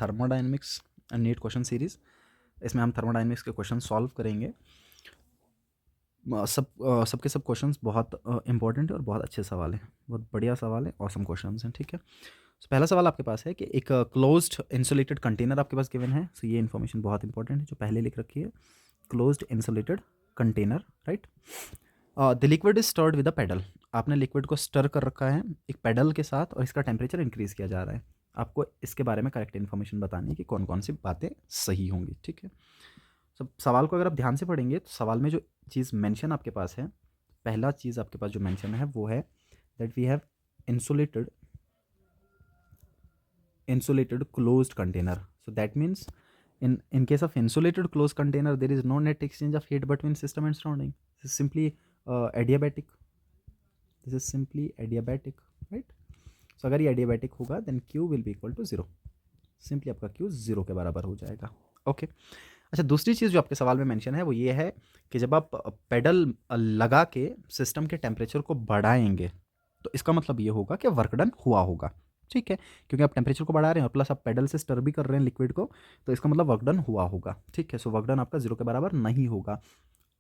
Thermodynamics NEET question series. इसमें हम thermodynamics के क्वेश्चन सॉल्व करेंगे। सबके सब क्वेश्चंस बहुत इंपॉर्टेंट है और बहुत अच्छे सवाल हैं, बहुत बढ़िया सवाल है, ऑसम क्वेश्चंस हैं। ठीक है, तो पहला सवाल आपके पास है कि एक क्लोज्ड इंसुलेटेड कंटेनर आपके पास गिवन है। सो ये इन्फॉर्मेशन बहुत इंपॉर्टेंट है जो पहले लिख रखी है। Closed insulated container, right. The liquid is stirred with a paddle. आपने लिक्विड को स्टर कर रखा है एक पेडल के साथ और इसका टेम्परेचर इंक्रीज किया जा रहा है। आपको इसके बारे में करेक्ट इन्फॉर्मेशन बतानी है कि कौन कौन सी बातें सही होंगी। ठीक है, सब सवाल को अगर आप ध्यान से पढ़ेंगे तो सवाल में जो चीज़ मेंशन आपके पास है, पहला चीज़ आपके पास जो मेंशन है वो है that we have insulated closed container. So that means in case of insulated closed container there is no net exchange of heat between system and surrounding. This is simply adiabatic. This is simply adiabatic, right? So अगर ये adiabatic होगा then Q will be equal to 0. Simply आपका Q 0 के बराबर हो जाएगा। Okay, अच्छा, दूसरी चीज़ जो आपके सवाल में मेंशन है वो ये है कि जब आप पेडल लगा के सिस्टम के टेम्परेचर को बढ़ाएंगे तो इसका मतलब ये होगा कि वर्क डन हुआ होगा। ठीक है, क्योंकि आप टेम्परेचर को बढ़ा रहे हैं और प्लस आप पेडल से स्टर भी कर रहे हैं लिक्विड को, तो इसका मतलब वर्क डन हुआ होगा। ठीक है, सो वर्क डन आपका 0 के बराबर नहीं होगा।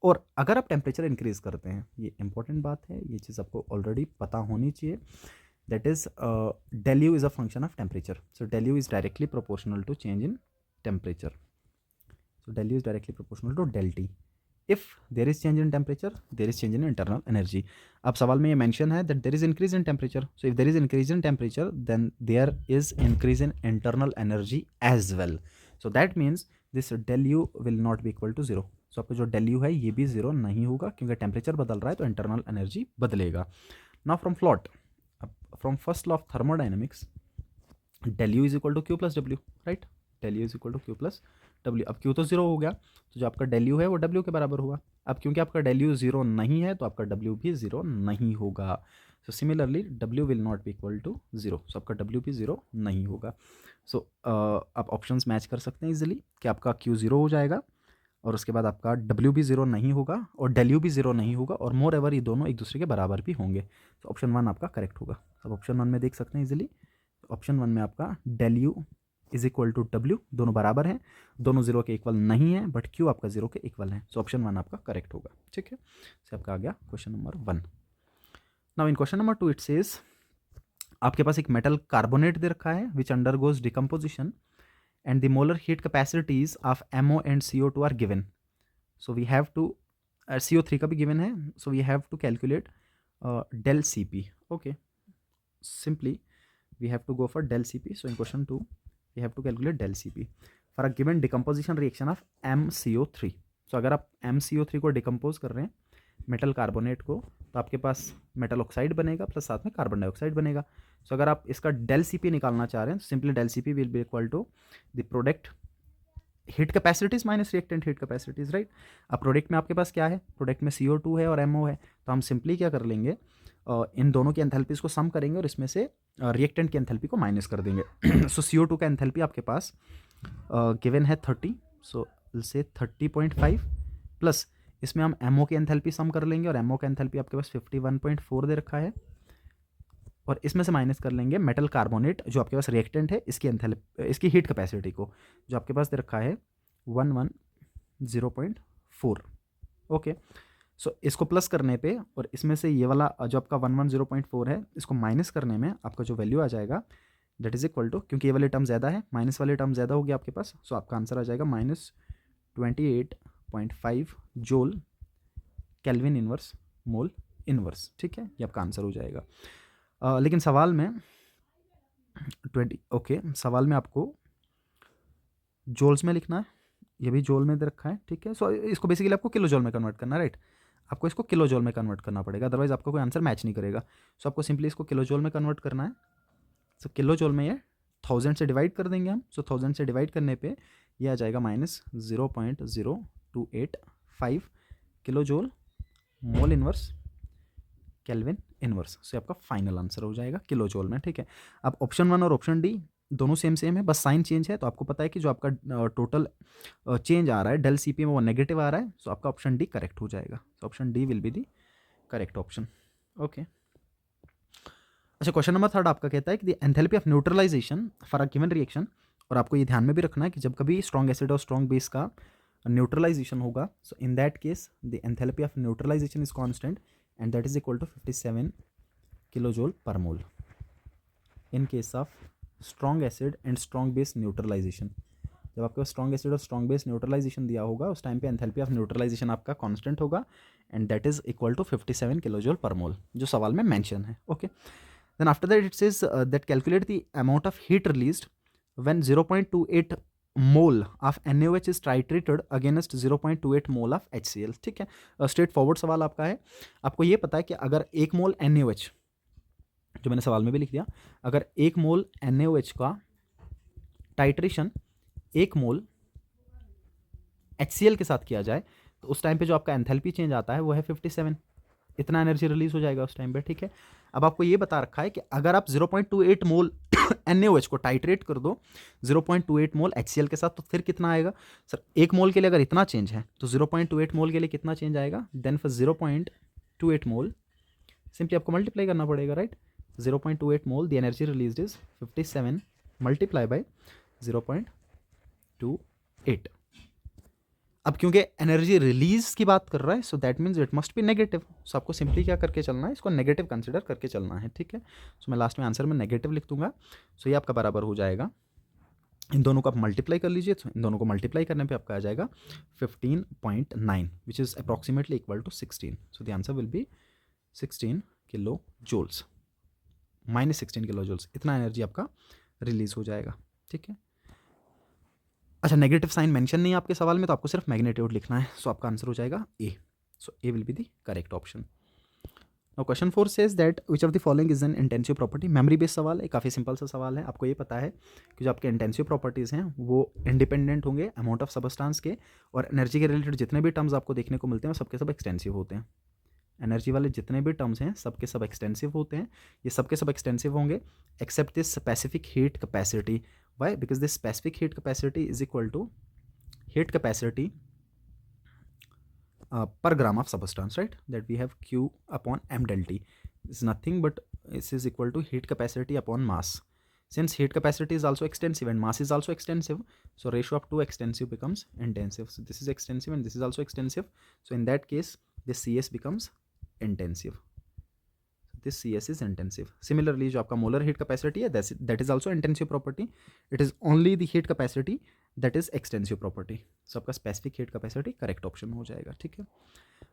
और अगर आप टेम्परेचर इंक्रीज करते हैं, ये इंपॉर्टेंट बात है, ये चीज़ आपको ऑलरेडी पता होनी चाहिए, that is del u is a function of temperature. So del u is directly proportional to change in temperature. So del u is directly proportional to del T. If there is change in temperature, there is change in internal energy. अब सवाल में ये mention है that there is increase in temperature. So if there is increase in temperature, then there is increase in internal energy as well. So that means this del u will not be equal to 0. So आपका जो del u है ये भी 0 नहीं होगा क्योंकि temperature बदल रहा है तो इंटरनल एनर्जी बदलेगा। Now from flat, from first law of thermodynamics, del u is equal to q plus w, right? del u is equal to q plus w. अब q तो 0 हो गया तो जो आपका del u है वो w के बराबर हुआ। अब क्योंकि आपका del u 0 नहीं है तो आपका w भी 0 नहीं होगा। So similarly w will not be equal to 0, so आपका w भी 0 नहीं होगा। सो आप ऑप्शंस मैच कर सकते हैं इजीली कि आपका q 0 हो जाएगा और उसके बाद आपका w भी 0 नहीं होगा और del u भी 0 नहीं होगा और मोर एवर ये दोनों एक दूसरे के बराबर भी होंगे। तो ऑप्शन 1 आपका करेक्ट होगा। सब ऑप्शन 1 में देख सकते हैं इजीली। ऑप्शन 1 में आपका del u is equal to W, दोनों बराबर हैं, दोनों 0 के इक्वल नहीं है, बट क्यू आपका 0 के इक्वल है। सो ऑप्शन 1 आपका करेक्ट होगा। ठीक है, से आपका आ गया question number 1। Now in question number 2 it says आपके पास एक मेटल कार्बोनेट दे रखा है which undergoes decomposition and the molar heat capacities of MO and CO2 are given. So we have to, CO3 का भी गिवन है, so we have to calculate del Cp. Okay, simply we have to go for del Cp. So in question 2 we have to calculate del Cp for a given decomposition reaction of MCO3. So अगर आप MCO3 को decompose कर रहे हैं metal carbonate को तो आपके पास metal oxide बनेगा प्लस साथ में कार्बन डाइऑक्साइड बनेगा। सो अगर आप इसका del Cp निकालना चाह रहे हैं तो simply del Cp will be equal to the product heat capacities minus reactant heat capacities, right. अब प्रोडक्ट में आपके पास क्या है, प्रोडक्ट में CO2 है और MO है, तो हम सिंपली क्या कर लेंगे, इन दोनों की एंथैल्पीज को सम करेंगे और इसमें से रिएक्टेंट की एंथैल्पी को माइनस कर देंगे। सो CO2 का एंथैल्पी आपके पास गिवन है 30, सो से 30.5 प्लस इसमें हम MO की एंथैल्पी सम कर लेंगे और MO का एंथैल्पी आपके पास 51.4 दे रखा है और इसमें से माइनस कर लेंगे मेटल कार्बोनेट जो आपके पास रिएक्टेंट है इसकी इसकी हीट कैपेसिटी को जो आपके पास दे रखा है 110.4। ओके, सो इसको प्लस करने पे और इसमें से ये वाला जो आपका 110.4 है इसको माइनस करने में आपका जो वैल्यू आ जाएगा दैट इज इक्वल टू, क्योंकि ये वाली टर्म ज़्यादा है, माइनस वाली टर्म ज़्यादा होगी आपके पास, सो आपका आंसर आ जाएगा -28.5 जोल केल्विन इनवर्स मोल इनवर्स। ठीक है, ये आपका आंसर हो जाएगा। लेकिन सवाल में 20, ओके, सवाल में आपको जोल्स में लिखना है, ये भी जोल में दे रखा है। ठीक है, सो इसको बेसिकली आपको किलो जोल में कन्वर्ट करना है, राइट। आपको इसको किलो जोल में कन्वर्ट करना पड़ेगा, अदरवाइज आपको कोई आंसर मैच नहीं करेगा। सो आपको सिंपली इसको किलो जोल में कन्वर्ट करना है। सो किलो जोल में ये 1000 से डिवाइड कर देंगे हम। सो 1000 से डिवाइड करने पे ये आ जाएगा -0.0285 किलो जोल मोल इनवर्स केल्विन इनवर्स। सो आपका फाइनल आंसर हो जाएगा किलो जोल में। ठीक है, अब ऑप्शन 1 और ऑप्शन डी दोनों सेम है, बस साइन चेंज है। तो आपको पता है कि जो आपका टोटल चेंज आ रहा है del Cp में वो नेगेटिव आ रहा है, सो आपका ऑप्शन डी करेक्ट हो जाएगा। सो option D will be the correct option. Okay, अच्छा, क्वेश्चन नंबर 3 आपका कहता है कि the enthalpy of neutralisation for a given reaction और आपको ये ध्यान में भी रखना है कि जब कभी स्ट्रॉन्ग एसिड और स्ट्रॉन्ग बेस का न्यूट्रलाइजेशन होगा, so in that case the enthalpy of neutralization is constant and that is equal to 57 kilojoule per mole in case of strong acid and strong base neutralization. जब आपके पास strong acid और strong base neutralization दिया होगा उस time पे enthalpy of neutralization आपका constant होगा and that is equal to 57 kilojoule per mole, जो सवाल में मेंशन है। Okay, then after that it says that calculate the amount of heat released when 0.28 mole of NaOH is titrated against 0.28 mole of HCl। ठीक है, straight forward सवाल आपका है। आपको ये पता है कि अगर 1 मोल NaOH, जो मैंने सवाल में भी लिख दिया, अगर 1 मोल NaOH का टाइट्रेशन 1 मोल HCl के साथ किया जाए तो उस टाइम पे जो आपका एंथैल्पी चेंज आता है वो है 57। इतना एनर्जी रिलीज हो जाएगा उस टाइम पे। ठीक है, अब आपको ये बता रखा है कि अगर आप 0.28 मोल NaOH को टाइट्रेट कर दो 0.28 मोल HCl के साथ तो फिर कितना आएगा सर? 1 मोल के लिए अगर इतना चेंज है तो 0.28 मोल के लिए कितना चेंज आएगा? देन फॉर 0.28 मोल सिंपली आपको मल्टीप्लाई करना पड़ेगा, right? 0.28 mole the energy released is 57 multiply by 0.28। अब क्योंकि एनर्जी रिलीज की बात कर रहा है so that means it must be negative. So आपको सिंपली क्या करके चलना है, इसको नेगेटिव कंसिडर करके चलना है। ठीक है, सो मैं लास्ट में आंसर में नेगेटिव लिख दूंगा। सो ये आपका बराबर हो जाएगा, इन दोनों को आप मल्टीप्लाई कर लीजिए तो इन दोनों को मल्टीप्लाई करने पे आपका आ जाएगा 15.9 which is approximately equal to 16। So the answer will be 16 kilo joules minus 16 kilo joules, इतना एनर्जी आपका रिलीज हो जाएगा। ठीक है, अच्छा नेगेटिव साइन मेंशन नहीं है आपके सवाल में तो आपको सिर्फ मैग्नीट्यूड लिखना है। सो आपका आंसर हो जाएगा A. So A will be the correct option. Now question 4 says that which of the following is an intensive property. Memory based सवाल है, काफ़ी सिंपल सा सवाल है। आपको ये पता है कि जो आपके इंटेंसिव प्रॉपर्टीज़ हैं वो इंडिपेंडेंट होंगे अमाउंट ऑफ सबस्टांस के, और एनर्जी के रिलेटेड जितने भी टर्म्स आपको देखने को मिलते हैं वो सबके सब एक्सटेंसिव होते हैं। एनर्जी वाले जितने भी टर्म्स हैं सबके सब एक्सटेंसिव होते हैं, ये सबके सब एक्सटेंसिव होंगे except this specific heat capacity. Why? Because this specific heat capacity is equal to heat capacity per gram of substance, right? That we have Q upon m del T is nothing but this is equal to heat capacity upon mass. Since heat capacity is also extensive and mass is also extensive, so ratio of two extensive becomes intensive. So this is extensive and this is also extensive. So in that case, this CS becomes intensive. This CS is intensive. Similarly, जो आपका molar heat capacity है that is also intensive property. It is only the heat capacity that is extensive property. So आपका specific heat capacity correct option हो जाएगा। ठीक है,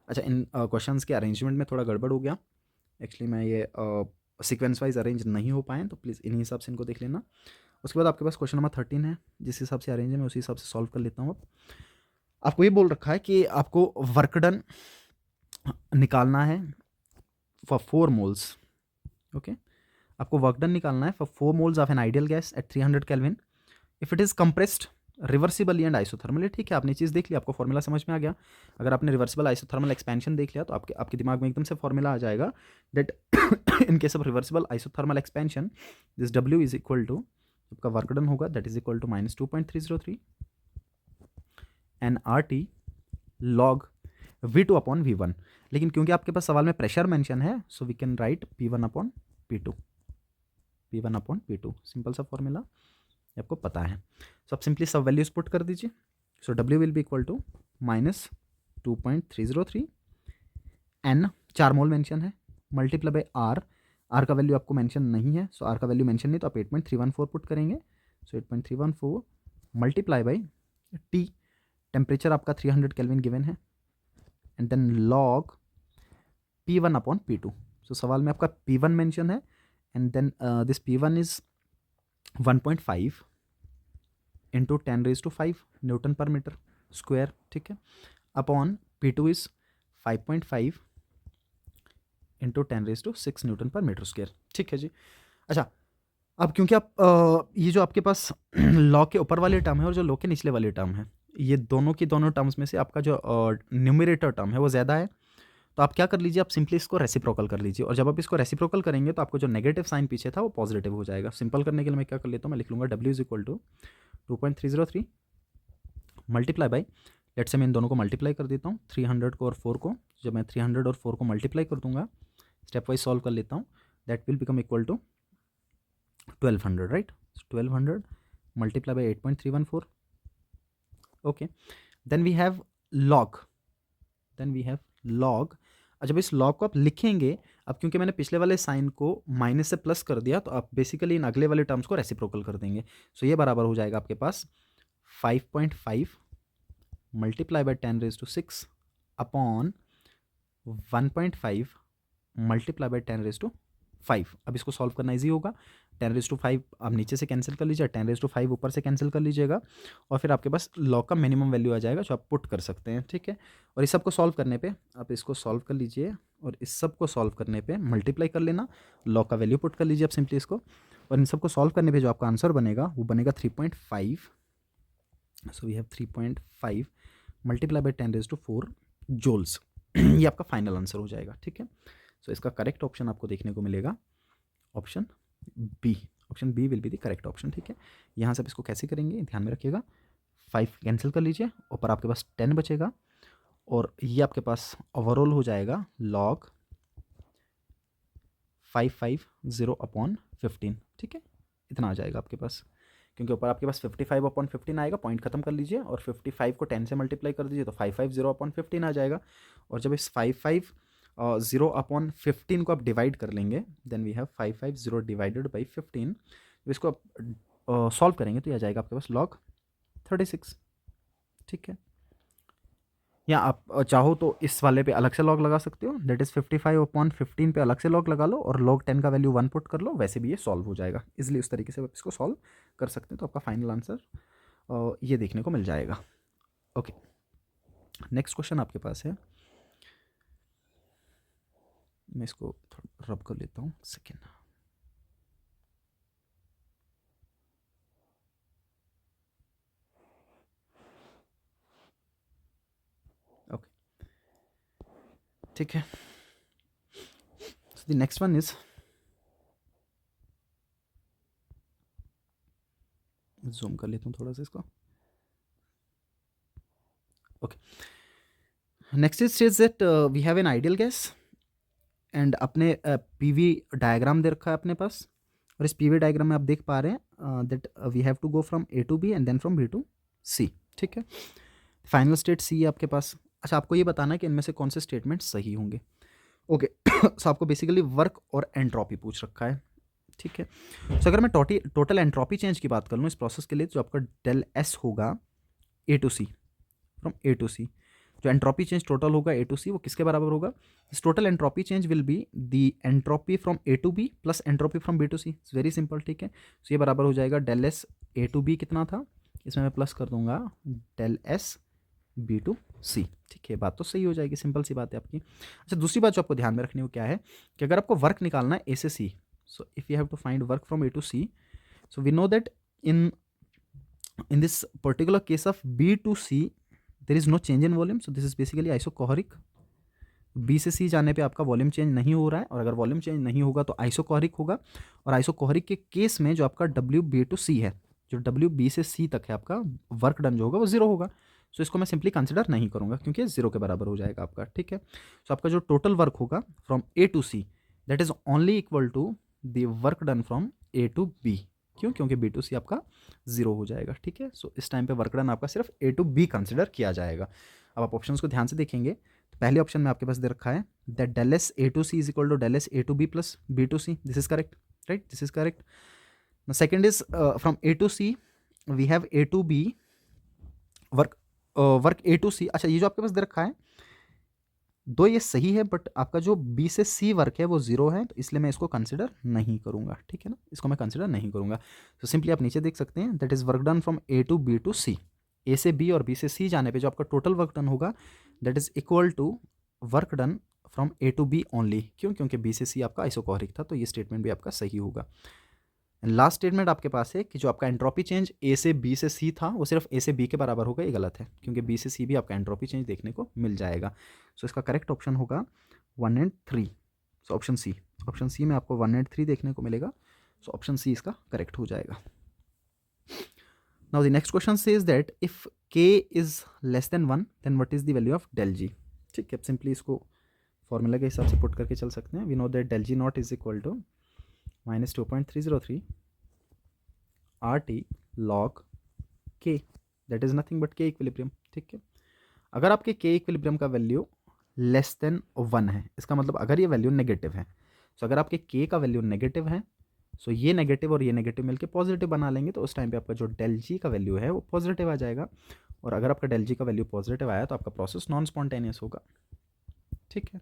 अच्छा इन questions के अरेंजमेंट में थोड़ा गड़बड़ हो गया एक्चुअली, मैं ये सीक्वेंस वाइज अरेंज नहीं हो पाए तो प्लीज़ इन्हीं हिसाब से इनको देख लेना। उसके बाद आपके पास क्वेश्चन नंबर 13 है, जिस हिसाब से अरेंज है मैं उसी हिसाब से सॉल्व कर लेता हूँ। अब आपको ये बोल रखा है कि आपको वर्क डन निकालना है फॉर 4 मोल्स। ओके, आपको वर्क डन निकालना है for 4 moles of an ideal gas eight 300 kelvin if it is compressed reversibly and isothermally. ठीक है, आपने चीज़ देख लिया, आपको फॉर्मूला समझ में आ गया। अगर आपने रिवर्सिबल आइसोथर्मल एक्सपेंशन देख लिया तो आपके दिमाग में एकदम से फॉर्मूला आ जाएगा that in case of reversible isothermal expansion this W is equal to, आपका वर्क डन होगा that is equal to -2.303 n RT log V2 upon V1। लेकिन क्योंकि आपके पास सवाल में प्रेशर मेंशन है so we can write P1 upon P2, P1 upon P2, simple सा formula आपको पता है। सो आप सिंपली सब वैल्यूज पुट कर दीजिए। So W will be equal to -2.303 N 4 mole mention है मल्टीप्लाई बाय R का वैल्यू आपको मेंशन नहीं है, सो R का वैल्यू मेंशन नहीं तो आप 8.314 पुट करेंगे। So 8.314 multiply by T, temperature आपका 300 केल्विन गिवन है, and then log P1 upon P2। So सवाल में आपका P1 मेंशन है and then this P1 is 1.5 into 10⁵ newton per meter square. ठीक है, upon P2 is 5.5 into 10⁶ newton per meter square. ठीक है जी। अच्छा, अब क्योंकि आप ये जो आपके पास लॉ के ऊपर वाले टर्म है और जो लॉ के निचले वाले टर्म है, ये दोनों की दोनों टर्म्स में से आपका जो न्यूमरेटर टर्म है वो ज़्यादा है, तो आप क्या कर लीजिए, आप सिंपली इसको रेसिप्रोकल कर लीजिए। और जब आप इसको रेसिप्रोकल करेंगे तो आपको जो नेगेटिव साइन पीछे था वो पॉजिटिव हो जाएगा। सिंपल करने के लिए मैं क्या कर लेता हूँ, मैं लिख लूँगा W is equal to 2.303 multiply by, let's say मैं इन दोनों को मल्टीप्लाई कर देता हूँ 300 को और 4 को। जब मैं 300 और 4 को मल्टीप्लाई कर दूंगा, स्टेप वाइज सॉल्व कर लेता हूँ, that will become equal to 1200, right? 1200 multiply by 8.314. Okay, then we have log, जब इस log को आप लिखेंगे, अब क्योंकि मैंने पिछले वाले साइन को माइनस से प्लस कर दिया तो आप बेसिकली इन अगले वाले टर्म्स को रेसिप्रोकल कर देंगे। सो ये बराबर हो जाएगा आपके पास 5.5 multiply by 10⁶ upon 1.5 multiply by 10⁵। अब इसको सॉल्व करना इजी होगा। 10⁵ आप नीचे से कैंसिल कर लीजिए, 10⁵ ऊपर से कैंसिल कर लीजिएगा और फिर आपके पास लॉग का मिनिमम वैल्यू आ जाएगा जो आप पुट कर सकते हैं, ठीक है। और इस सब को सॉल्व करने पे आप इसको सॉल्व कर लीजिए और इस सब को सॉल्व करने पे मल्टीप्लाई कर लेना, लॉग का वैल्यू पुट कर लीजिए आप सिंपली इसको, और इन सब को सॉल्व करने पे जो आपका आंसर बनेगा वो बनेगा 3.5। So we have 3.5 multiply by 10⁴ joules. ये आपका फाइनल आंसर हो जाएगा, ठीक है। सो इसका करेक्ट ऑप्शन आपको देखने को मिलेगा option B. Option B will be the correct option, ठीक है। यहाँ से आप इसको कैसे करेंगे ध्यान में रखिएगा, 5 कैंसिल कर लीजिए, ऊपर आपके पास 10 बचेगा और ये आपके पास ओवरऑल हो जाएगा log 550 अपॉन 15, ठीक है। इतना आ जाएगा आपके पास, क्योंकि ऊपर आपके पास 55 अपॉन 15 आएगा, पॉइंट खत्म कर लीजिए और 55 को 10 से मल्टीप्लाई कर दीजिए तो 550 अपॉन 15 आ जाएगा। और जब इस 550 अपॉन 15 को आप डिवाइड कर लेंगे, then we have 550 divided by 15। जब इसको आप सॉल्व करेंगे तो यह आ जाएगा आपके पास log 36, ठीक है। या आप चाहो तो इस वाले पे अलग से लॉग लगा सकते हो, दैट इज़ 55 अपॉन 15 पे अलग से लॉग लगा लो और log 10 का वैल्यू 1 पुट कर लो, वैसे भी ये सॉल्व हो जाएगा इसलिए उस तरीके से आप इसको सॉल्व कर सकते हैं। तो आपका फाइनल आंसर ये देखने को मिल जाएगा। ओके, नेक्स्ट क्वेश्चन आपके पास है, मैं इसको थोड़ा रब कर लेता हूँ सेकेंड। ओके, ठीक है। So the next one is, zoom कर लेता हूँ थोड़ा सा इसको। Okay, next is says that we have an ideal gas and अपने पीवी डायग्राम दे रखा है अपने पास, और इस पीवी डायग्राम में आप देख पा रहे हैं that we have to go from A to B and then from B to C, ठीक है। फाइनल स्टेट सी है आपके पास। अच्छा, आपको ये बताना है कि इनमें से कौन से स्टेटमेंट सही होंगे। ओके, सो आपको बेसिकली वर्क और एंट्रोपी पूछ रखा है, ठीक है। सो अगर मैं टोटल एंट्रोपी चेंज की बात कर लूँ इस प्रोसेस के लिए, जो आपका डेल एस होगा A to C, from A to C, जो एंट्रोपी चेंज टोटल होगा ए टू सी वो किसके बराबर होगा, this total entropy change will be the entropy from A to B plus entropy from B to C. It's very simple, ठीक है। सो ये बराबर हो जाएगा del S A to B कितना था, इसमें मैं प्लस कर दूंगा del S B to C, ठीक है। बात तो सही हो जाएगी, सिंपल सी बात है आपकी। अच्छा, दूसरी बात जो आपको ध्यान में रखनी हो क्या है कि अगर आपको वर्क निकालना है ए से C, so if you have to find work from A to C, so we know that in this particular case of B to C there is no change in volume, so this is basically isocohoric। B से C जाने पे आपका volume change नहीं हो रहा है, और अगर वॉल्यूम चेंज नहीं होगा तो आइसोकोहरिक होगा, और आइसोकोहरिक के केस में जो आपका W B to C है, जो W B से C तक है, आपका वर्क डन जो होगा वो जीरो होगा। सो इसको मैं सिंपली कंसिडर नहीं करूंगा क्योंकि जीरो के बराबर हो जाएगा आपका, ठीक है। सो आपका जो टोटल वर्क होगा from A to C that is only equal to the work done from A to B। क्यों? क्योंकि बी टू सी आपका जीरो हो जाएगा, ठीक है। सो इस टाइम पे वर्क डन आपका सिर्फ ए टू बी कंसिडर किया जाएगा। अब आप ऑप्शंस को ध्यान से देखेंगे तो पहले ऑप्शन में आपके पास दे रखा है that del S A to C is equal to del S A to B plus B to C, this is correct, right, this is correct. Second is from A to C we have A to B work A to C. अच्छा, ये जो आपके पास दे रखा है दो ये सही है, बट आपका जो बी से सी वर्क है वो जीरो है, तो इसलिए मैं इसको कंसिडर नहीं करूंगा, ठीक है ना, इसको मैं कंसिडर नहीं करूंगा। तो सिंपली आप नीचे देख सकते हैं that is work done from A to B to C. A से बी और बी से सी जाने पे जो आपका टोटल वर्क डन होगा that is equal to work done from A to B only. क्यों? क्योंकि बी से सी आपका आइसोकोहरिक था, तो ये स्टेटमेंट भी आपका सही होगा। लास्ट स्टेटमेंट आपके पास है कि जो आपका एंट्रोपी चेंज ए से बी से सी था वो सिर्फ ए से बी के बराबर होगा, ये गलत है, क्योंकि बी से सी भी आपका एंट्रोपी चेंज देखने को मिल जाएगा। सो इसका करेक्ट ऑप्शन होगा 1 and 3। सो ऑप्शन सी में आपको 1 and 3 देखने को मिलेगा। सो ऑप्शन सी इसका करेक्ट हो जाएगा। Now the next question says that if k is less than 1 then what is the value of del G, ठीक है। सिंपली इसको फॉर्मूला के हिसाब से पुट करके चल सकते हैं। We know that del G not is equal to -2.303 R T log K, that is nothing but K equilibrium, ठीक है। अगर आपके के इक्विलिब्रियम का वैल्यू लेस देन 1 है, इसका मतलब अगर ये वैल्यू नेगेटिव है, सो अगर आपके के का वैल्यू नेगेटिव है, सो ये नेगेटिव और ये नेगेटिव मिलकर पॉजिटिव बना लेंगे, तो उस टाइम पे आपका जो डेल जी का वैल्यू है वो पॉजिटिव आ जाएगा। और अगर आपका डेल जी का वैल्यू पॉजिटिव आया तो आपका प्रोसेस नॉन स्पॉन्टेनियस होगा, ठीक है।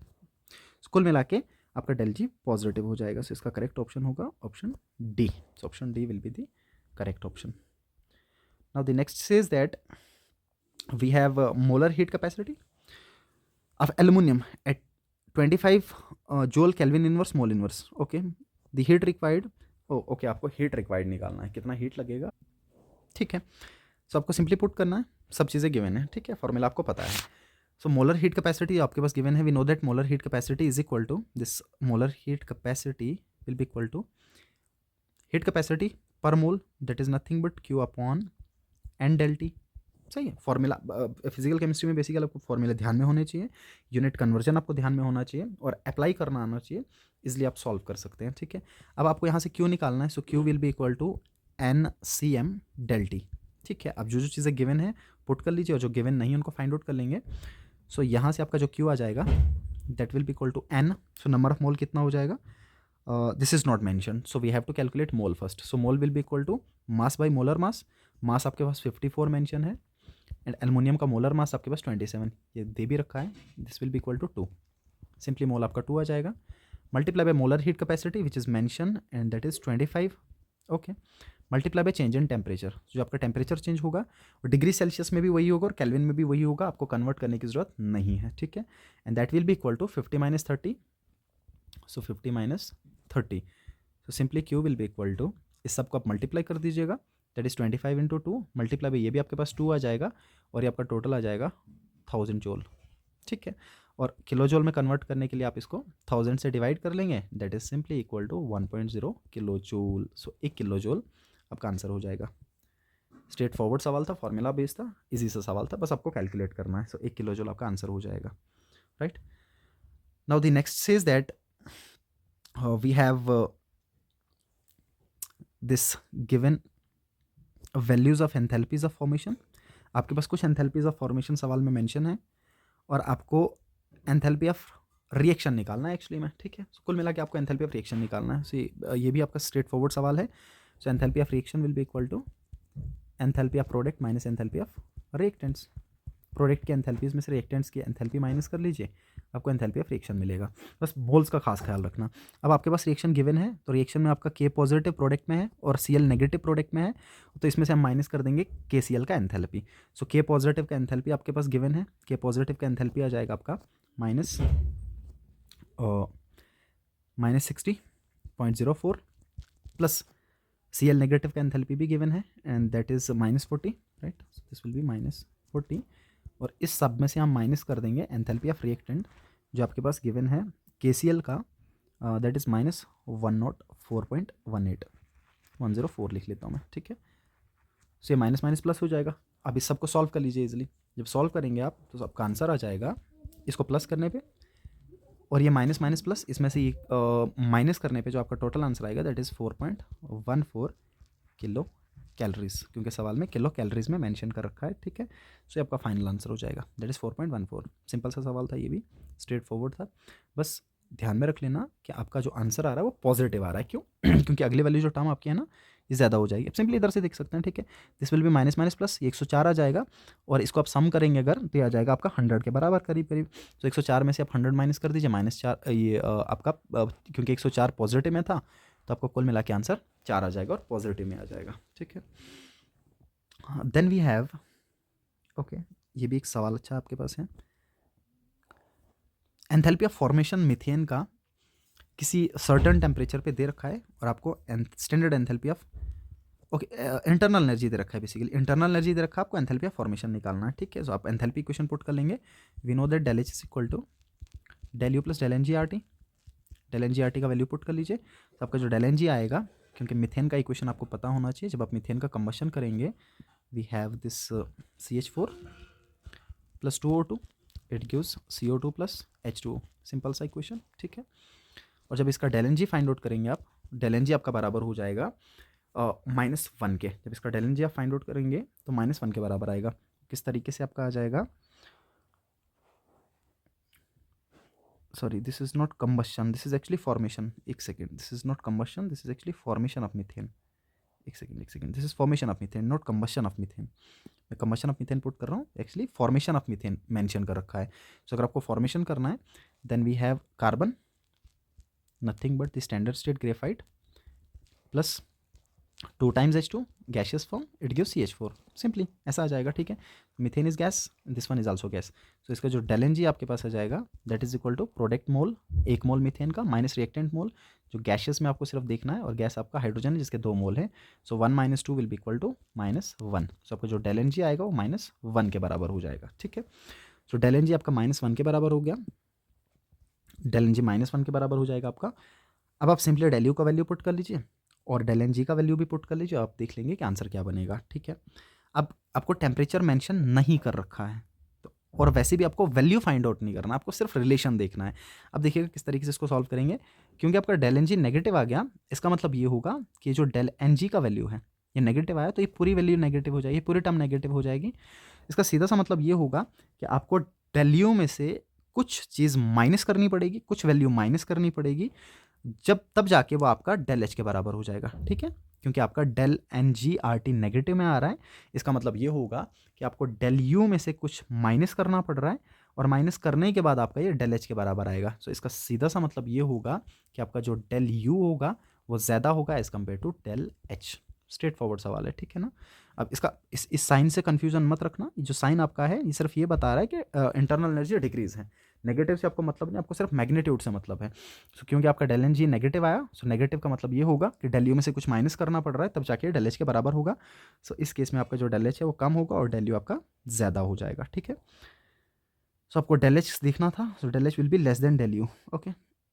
कुल मिला के आपका डेल जी पॉजिटिव हो जाएगा। सो इसका करेक्ट ऑप्शन होगा option D. So option D will be the correct option. Now the next says that we have molar heat capacity of aluminum at 25 joule Kelvin inverse mole inverse. Okay, the heat required, okay, आपको heat required निकालना है, कितना heat लगेगा, ठीक है। सो आपको simply put करना है, सब चीज़ें गिवन है, ठीक है, फॉर्मूला आपको पता है। सो मोलर हीट कैपेसिटी आपके पास गिवन है, we know that molar heat capacity is equal to this, molar heat capacity will be equal to heat capacity per mole, that is nothing but Q upon n del T. सही है, formula physical chemistry में basically आपको formula ध्यान में होने चाहिए, unit conversion आपको ध्यान में होना चाहिए और अप्लाई करना आना चाहिए, इसलिए आप सॉल्व कर सकते हैं, ठीक है। अब आपको यहाँ से क्यू निकालना है, so Q will be equal to n C m del T, ठीक है। अब जो जो चीज़ें गिवन है पुट कर लीजिए और जो गिवन नहीं उनको फाइंड आउट कर लेंगे। सो यहाँ से आपका जो क्यू आ जाएगा that will be equal to n, so number of mole कितना हो जाएगा, this is not mention, so we have to calculate mole first. So mole will be equal to mass by molar mass, mass आपके पास 54 mention है and aluminium का molar mass आपके पास 27, ये दे भी रखा है, this will be equal to 2, simply mole आपका 2 आ जाएगा, multiply by molar heat capacity which is mention and that is 25, okay, multiply by change in temperature, जो आपका टेम्परेचर चेंज होगा और डिग्री सेल्सियस में भी वही होगा और केल्विन में भी वही होगा, आपको कन्वर्ट करने की जरूरत नहीं है, ठीक है। And that will be equal to 50 minus 30, so 50 minus 30, so simply Q will be equal to, इस सबको आप मल्टीप्लाई कर दीजिएगा, that is 25 into 2, multiply by ये भी आपके पास 2 आ जाएगा और ये आपका टोटल आ जाएगा 1000 जूल, ठीक है। और किलो जूल में कन्वर्ट करने के लिए आप इसको 1000 से डिवाइड कर लेंगे, that is simply equal to 1.0 kilo joule. So 1 kilo joule आपका आंसर हो जाएगा। स्ट्रेट फॉरवर्ड सवाल था, फॉर्मूला बेस्ड था, इजी सा सवाल था, बस आपको कैलकुलेट करना है। सो 1 किलो जूल आपका आंसर हो जाएगा, right. Now the next says that we have this given values of enthalpies of formation. आपके पास कुछ एंथैल्पीज ऑफ फॉर्मेशन सवाल में मेंशन है और आपको एंथैल्पी ऑफ रिएक्शन निकालना है एक्चुअली में, ठीक है। कुल मिला के आपको एंथैल्पी ऑफ रिएक्शन निकालना है। सो ये भी आपका स्ट्रेट फॉरवर्ड सवाल है। So enthalpy of reaction will be equal to enthalpy of product minus enthalpy of reactants. Product के एंथैल्पीज में से रिएक्टेंट्स की एंथैल्पी माइनस कर लीजिए, आपको एंथैल्पी ऑफ रिएक्शन मिलेगा। बस मोल्स का खास ख्याल रखना। अब आपके पास रिएक्शन गिवन है, तो रिएक्शन में आपका के पॉजिटिव प्रोडक्ट में है और सी एल नेगेटिव प्रोडक्ट में है, तो इसमें से हम माइनस कर देंगे के सी एल का एंथैल्पी। सो के पॉजिटिव का एंथैल्पी आपके पास गिवन है, के पॉजिटिव का एंथैल्पी आ जाएगा आपका minus 60.04 plus C L negative का एंथैल्पी भी गिवन है and that is -40, right. This will be -40 और इस सब में से हम माइनस कर देंगे एंथैल्पी ऑफ रिएक्टेंट जो आपके पास गिवन है के सी एल का, दैट इज -104.18, 104 लिख लेता हूँ मैं, ठीक है। सो ये माइनस माइनस प्लस हो जाएगा। अब इस सबको सॉल्व कर लीजिए इजीली। जब सॉल्व करेंगे आप तो आपका आंसर आ जाएगा इसको प्लस करने पे और ये माइनस माइनस प्लस, इसमें से माइनस करने पे जो आपका टोटल आंसर आएगा दैट इज़ 4.14 किलो कैलोरीज, क्योंकि सवाल में किलो कैलोरीज में मेंशन कर रखा है, ठीक है। सो ये आपका फाइनल आंसर हो जाएगा दैट इज़ 4.14। सिंपल सा सवाल था, ये भी स्ट्रेट फॉरवर्ड था। बस ध्यान में रख लेना कि आपका जो आंसर आ रहा है वो पॉजिटिव आ रहा है, क्यों क्योंकि अगली वाली जो टर्म आपकी है ना ये ज़्यादा हो जाएगी। अब सिंपली इधर से देख सकते हैं, ठीक है। This will B minus minus plus, ये 104 आ जाएगा और इसको आप सम करेंगे अगर तो ये आ जाएगा आपका 100 के बराबर करीब करीब। तो 104 में से आप 100 माइनस कर दीजिए, -4, ये आपका क्योंकि 104 पॉजिटिव में था तो आपको कुल मिला के आंसर 4 आ जाएगा और पॉजिटिव में आ जाएगा, ठीक है। देन वी हैव, ओके, ये भी एक सवाल अच्छा आपके पास है। एंथैल्पी ऑफ फॉर्मेशन मीथेन का किसी सर्टेन टेम्परेचर पे दे रखा है और आपको standard enthalpy of, okay, internal energy दे रखा है, बेसिकली इंटरनल एनर्जी दे रखा है, आपको एंथैल्पी ऑफ फॉर्मेशन निकालना है, ठीक है। सो आप एंथैल्पी इक्वेशन पुट कर लेंगे, we know that del H is equal to del U plus del N G R T. Del N G R T का वैल्यू पुट कर लीजिए, तो आपका जो डेल एन जी आएगा, क्योंकि मिथेन का इक्वेशन आपको पता होना चाहिए, जब आप मिथेन का कंबशन करेंगे we have this CH4 plus 2O2, it gives CO2 plus H2O, simple सा इक्वेशन, ठीक है। और जब इसका del N G find out करेंगे आप, डेल एन जी आपका बराबर हो जाएगा -1 के, जब इसका डेल एन जी आप फाइंड आउट करेंगे तो -1 के बराबर आएगा। किस तरीके से आपका आ जाएगा, sorry this is not combustion, this is actually formation, एक second, this is not combustion, this is actually formation of methane, एक second, this is formation of methane not combustion of methane. मैं कंबशन ऑफ मीथेन पुट कर रहा हूँ, actually formation of methane mention कर रखा है। So अगर आपको फॉर्मेशन करना है then we have carbon, nothing but the standard state graphite plus 2 times H2 gaseous form, it gives CH4, simply ऐसा आ जाएगा। ठीक है, methane is gas, this one is also gas. So इसका जो डेल एन जी आपके पास आ जाएगा that is equal to product mole, 1 mole methane का माइनस रिएक्टेंट मोल, जो गैशियस में आपको सिर्फ देखना है, और गैस आपका हाइड्रोजन है जिसके 2 मोल है। So 1 - 2 will be equal to -1। सो आपका जो डेल एन जी आएगा वो -1 के बराबर हो जाएगा। ठीक है, सो डेल एन जी आपका -1 के बराबर हो गया, डेल एन जी -1 के बराबर हो जाएगा आपका। अब आप सिंपली डेल यू का वैल्यू पुट कर लीजिए और डेल एन जी का वैल्यू भी पुट कर लीजिए, आप देख लेंगे कि आंसर क्या बनेगा। ठीक है, अब आपको टेम्परेचर मेंशन नहीं कर रखा है तो, और वैसे भी आपको वैल्यू फाइंड आउट नहीं करना, आपको सिर्फ रिलेशन देखना है। अब देखिएगा किस तरीके से इसको सॉल्व करेंगे, क्योंकि आपका डेल एन जी नेगेटिव आ गया, इसका मतलब ये होगा कि जो डेल एन जी का वैल्यू है ये नेगेटिव आया, तो ये पूरी वैल्यू नेगेटिव हो जाएगी, पूरी टर्म नेगेटिव हो जाएगी। इसका सीधा सा मतलब ये होगा कि आपको डेल यू में से कुछ चीज़ माइनस करनी पड़ेगी, कुछ वैल्यू माइनस करनी पड़ेगी, जब तब जाके वो आपका डेल एच के बराबर हो जाएगा। ठीक है, क्योंकि आपका del N G R T negative में आ रहा है, इसका मतलब ये होगा कि आपको डेल यू में से कुछ माइनस करना पड़ रहा है, और माइनस करने के बाद आपका ये डेल एच के बराबर आएगा। सो इसका सीधा सा मतलब ये होगा कि आपका जो डेल यू होगा वो ज़्यादा होगा as compare to del H. Straight forward सवाल है, ठीक है ना। अब इसका इस साइन से कन्फ्यूजन मत रखना, जो साइन आपका है ये सिर्फ ये बता रहा है कि इंटरनल एनर्जी डिक्रीज है, नेगेटिव से आपको मतलब नहीं, आपको सिर्फ मैग्नीट्यूड से मतलब है। सो क्योंकि आपका डेल एन जी नेगेटिव आया, सो नेगेटिव का मतलब ये होगा कि डेल यू में से कुछ माइनस करना पड़ रहा है, तब जाके डेल एच के बराबर होगा। सो इस केस में आपका जो डेल एच है वो कम होगा और डेल यू आपका ज़्यादा हो जाएगा। ठीक है, सो आपको डेल एच देखना था, so del H will be less than del U. Okay,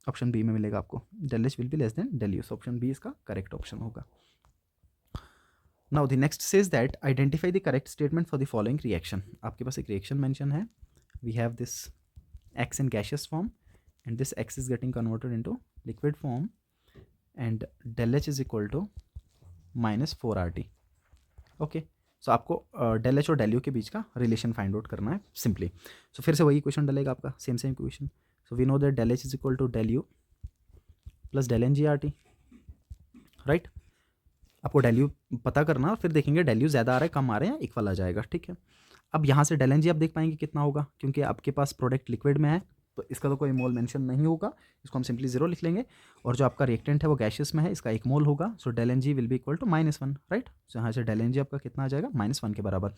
option B में मिलेगा आपको, del H will be less than del U, so option B इसका करेक्ट ऑप्शन होगा। Now the next says that identify the correct statement for the following reaction. आपके पास एक reaction mention है, we have this X in gaseous form and this X is getting converted into liquid form and del H is equal to -4RT. Okay, so आपको del H और del U के बीच का relation find out करना है simply. सो फिर से वही क्वेश्चन डलेगा आपका, same question. So we know that del H is equal to del U plus del N G R T, right. आपको डेल यू पता करना, फिर देखेंगे डेल यू ज़्यादा आ रहा है कम आ रहा है या इक्वल आ जाएगा। ठीक है, अब यहाँ से डेल एन जी आप देख पाएंगे कितना होगा, क्योंकि आपके पास प्रोडक्ट लिक्विड में है तो इसका तो कोई मोल मेंशन नहीं होगा, इसको हम सिंपली 0 लिख लेंगे। और जो आपका रिएक्टेंट है वो गैशियस में है, इसका 1 मोल होगा, so del N G will be equal to -1, right. So यहाँ से डेल एन जी आपका कितना आ जाएगा, -1 के बराबर।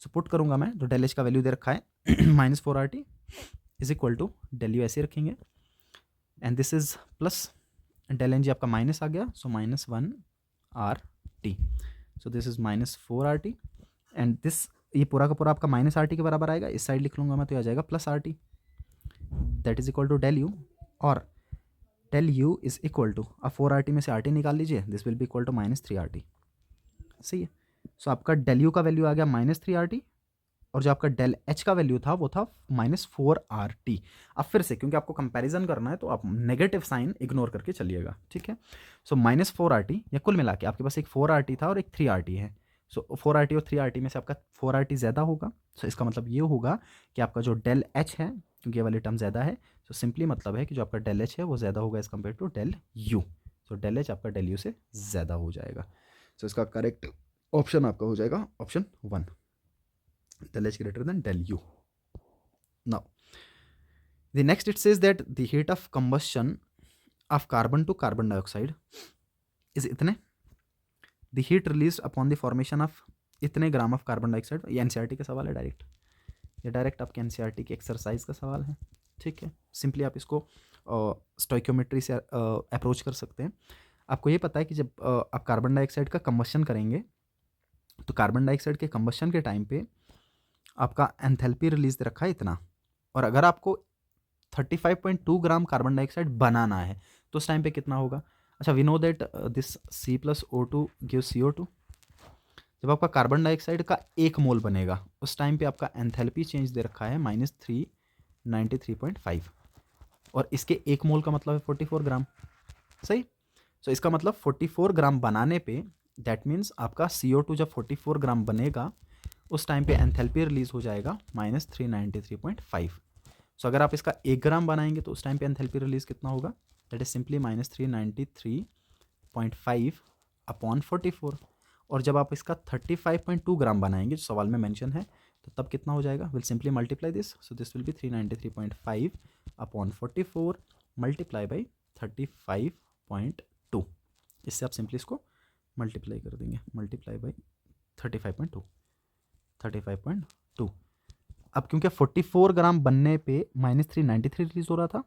सो पुट करूँगा मैं, तो डेल एच का वैल्यू दे रखा है -4RT is equal to del U ऐसे रखेंगे and this is plus del N G आपका माइनस आ गया, so -1RT, so this is -4RT and this, ये पूरा का पूरा आपका -RT के बराबर आएगा, इस साइड लिख लूँगा मैं तो आ जाएगा +RT, that is equal to del U, और del U is equal to, अब 4RT में से RT निकाल लीजिए, this will be equal to -3RT। सही है, सो आपका डेल यू का वैल्यू आ गया -3RT, और जो आपका डेल एच का वैल्यू था वो था -4RT। अब फिर से क्योंकि आपको कंपैरिजन करना है तो आप नेगेटिव साइन इग्नोर करके चलिएगा। ठीक है, सो -4RT, या कुल मिला के आपके पास एक 4RT था और एक 3RT है। सो 4RT और 3RT में से आपका 4RT ज़्यादा होगा, सो इसका मतलब ये होगा कि आपका जो डेल एच है, क्योंकि ये वाली टर्म ज़्यादा है, सो सिंपली मतलब है कि जो आपका डेल एच है वो ज़्यादा होगा as compare to del U. So del H आपका डेल यू से ज़्यादा हो जाएगा। सो इसका करेक्ट ऑप्शन आपका हो जाएगा option 1, del H greater than del U. Now, the next it says that the heat of combustion of carbon to carbon dioxide is इतने, the heat released upon the formation of इतने gram of carbon dioxide. ये NCERT का सवाल है direct, ये direct आपके NCERT के exercise का सवाल है। ठीक है, सिंपली आप इसको स्टोइक्योमेट्री से अप्रोच कर सकते हैं। आपको ये पता है कि जब आप कार्बन डाइऑक्साइड का कंबशन करेंगे तो कार्बन डाइऑक्साइड के कंबशन के टाइम पे आपका एंथैल्पी रिलीज दे रखा है इतना, और अगर आपको 35.2 ग्राम कार्बन डाइऑक्साइड बनाना है तो उस टाइम पे कितना होगा। अच्छा, we know that this C+O2 give CO2। जब आपका कार्बन डाइऑक्साइड का 1 मोल बनेगा उस टाइम पे आपका एंथैल्पी चेंज दे रखा है -393.5, और इसके 1 मोल का मतलब है 44 ग्राम। सही, सो इसका मतलब 44 ग्राम बनाने पे दैट मीन्स आपका CO2 जब 44 ग्राम बनेगा उस टाइम पे एंथैल्पी रिलीज हो जाएगा -393.5। सो अगर आप इसका 1 ग्राम बनाएंगे तो उस टाइम पे एंथैल्पी रिलीज कितना होगा, दैट इज सिंपली -393.5 अपॉन 44। और जब आप इसका 35.2 ग्राम बनाएंगे जो सवाल में मेंशन है तो तब कितना हो जाएगा, will simply multiply this, so this will B 393.5 upon 44 multiply by 35.2। इससे आप सिंपली इसको मल्टीप्लाई कर देंगे, मल्टीप्लाई बाई 35.2। अब क्योंकि 44 ग्राम बनने पे -393 रिलीज हो रहा था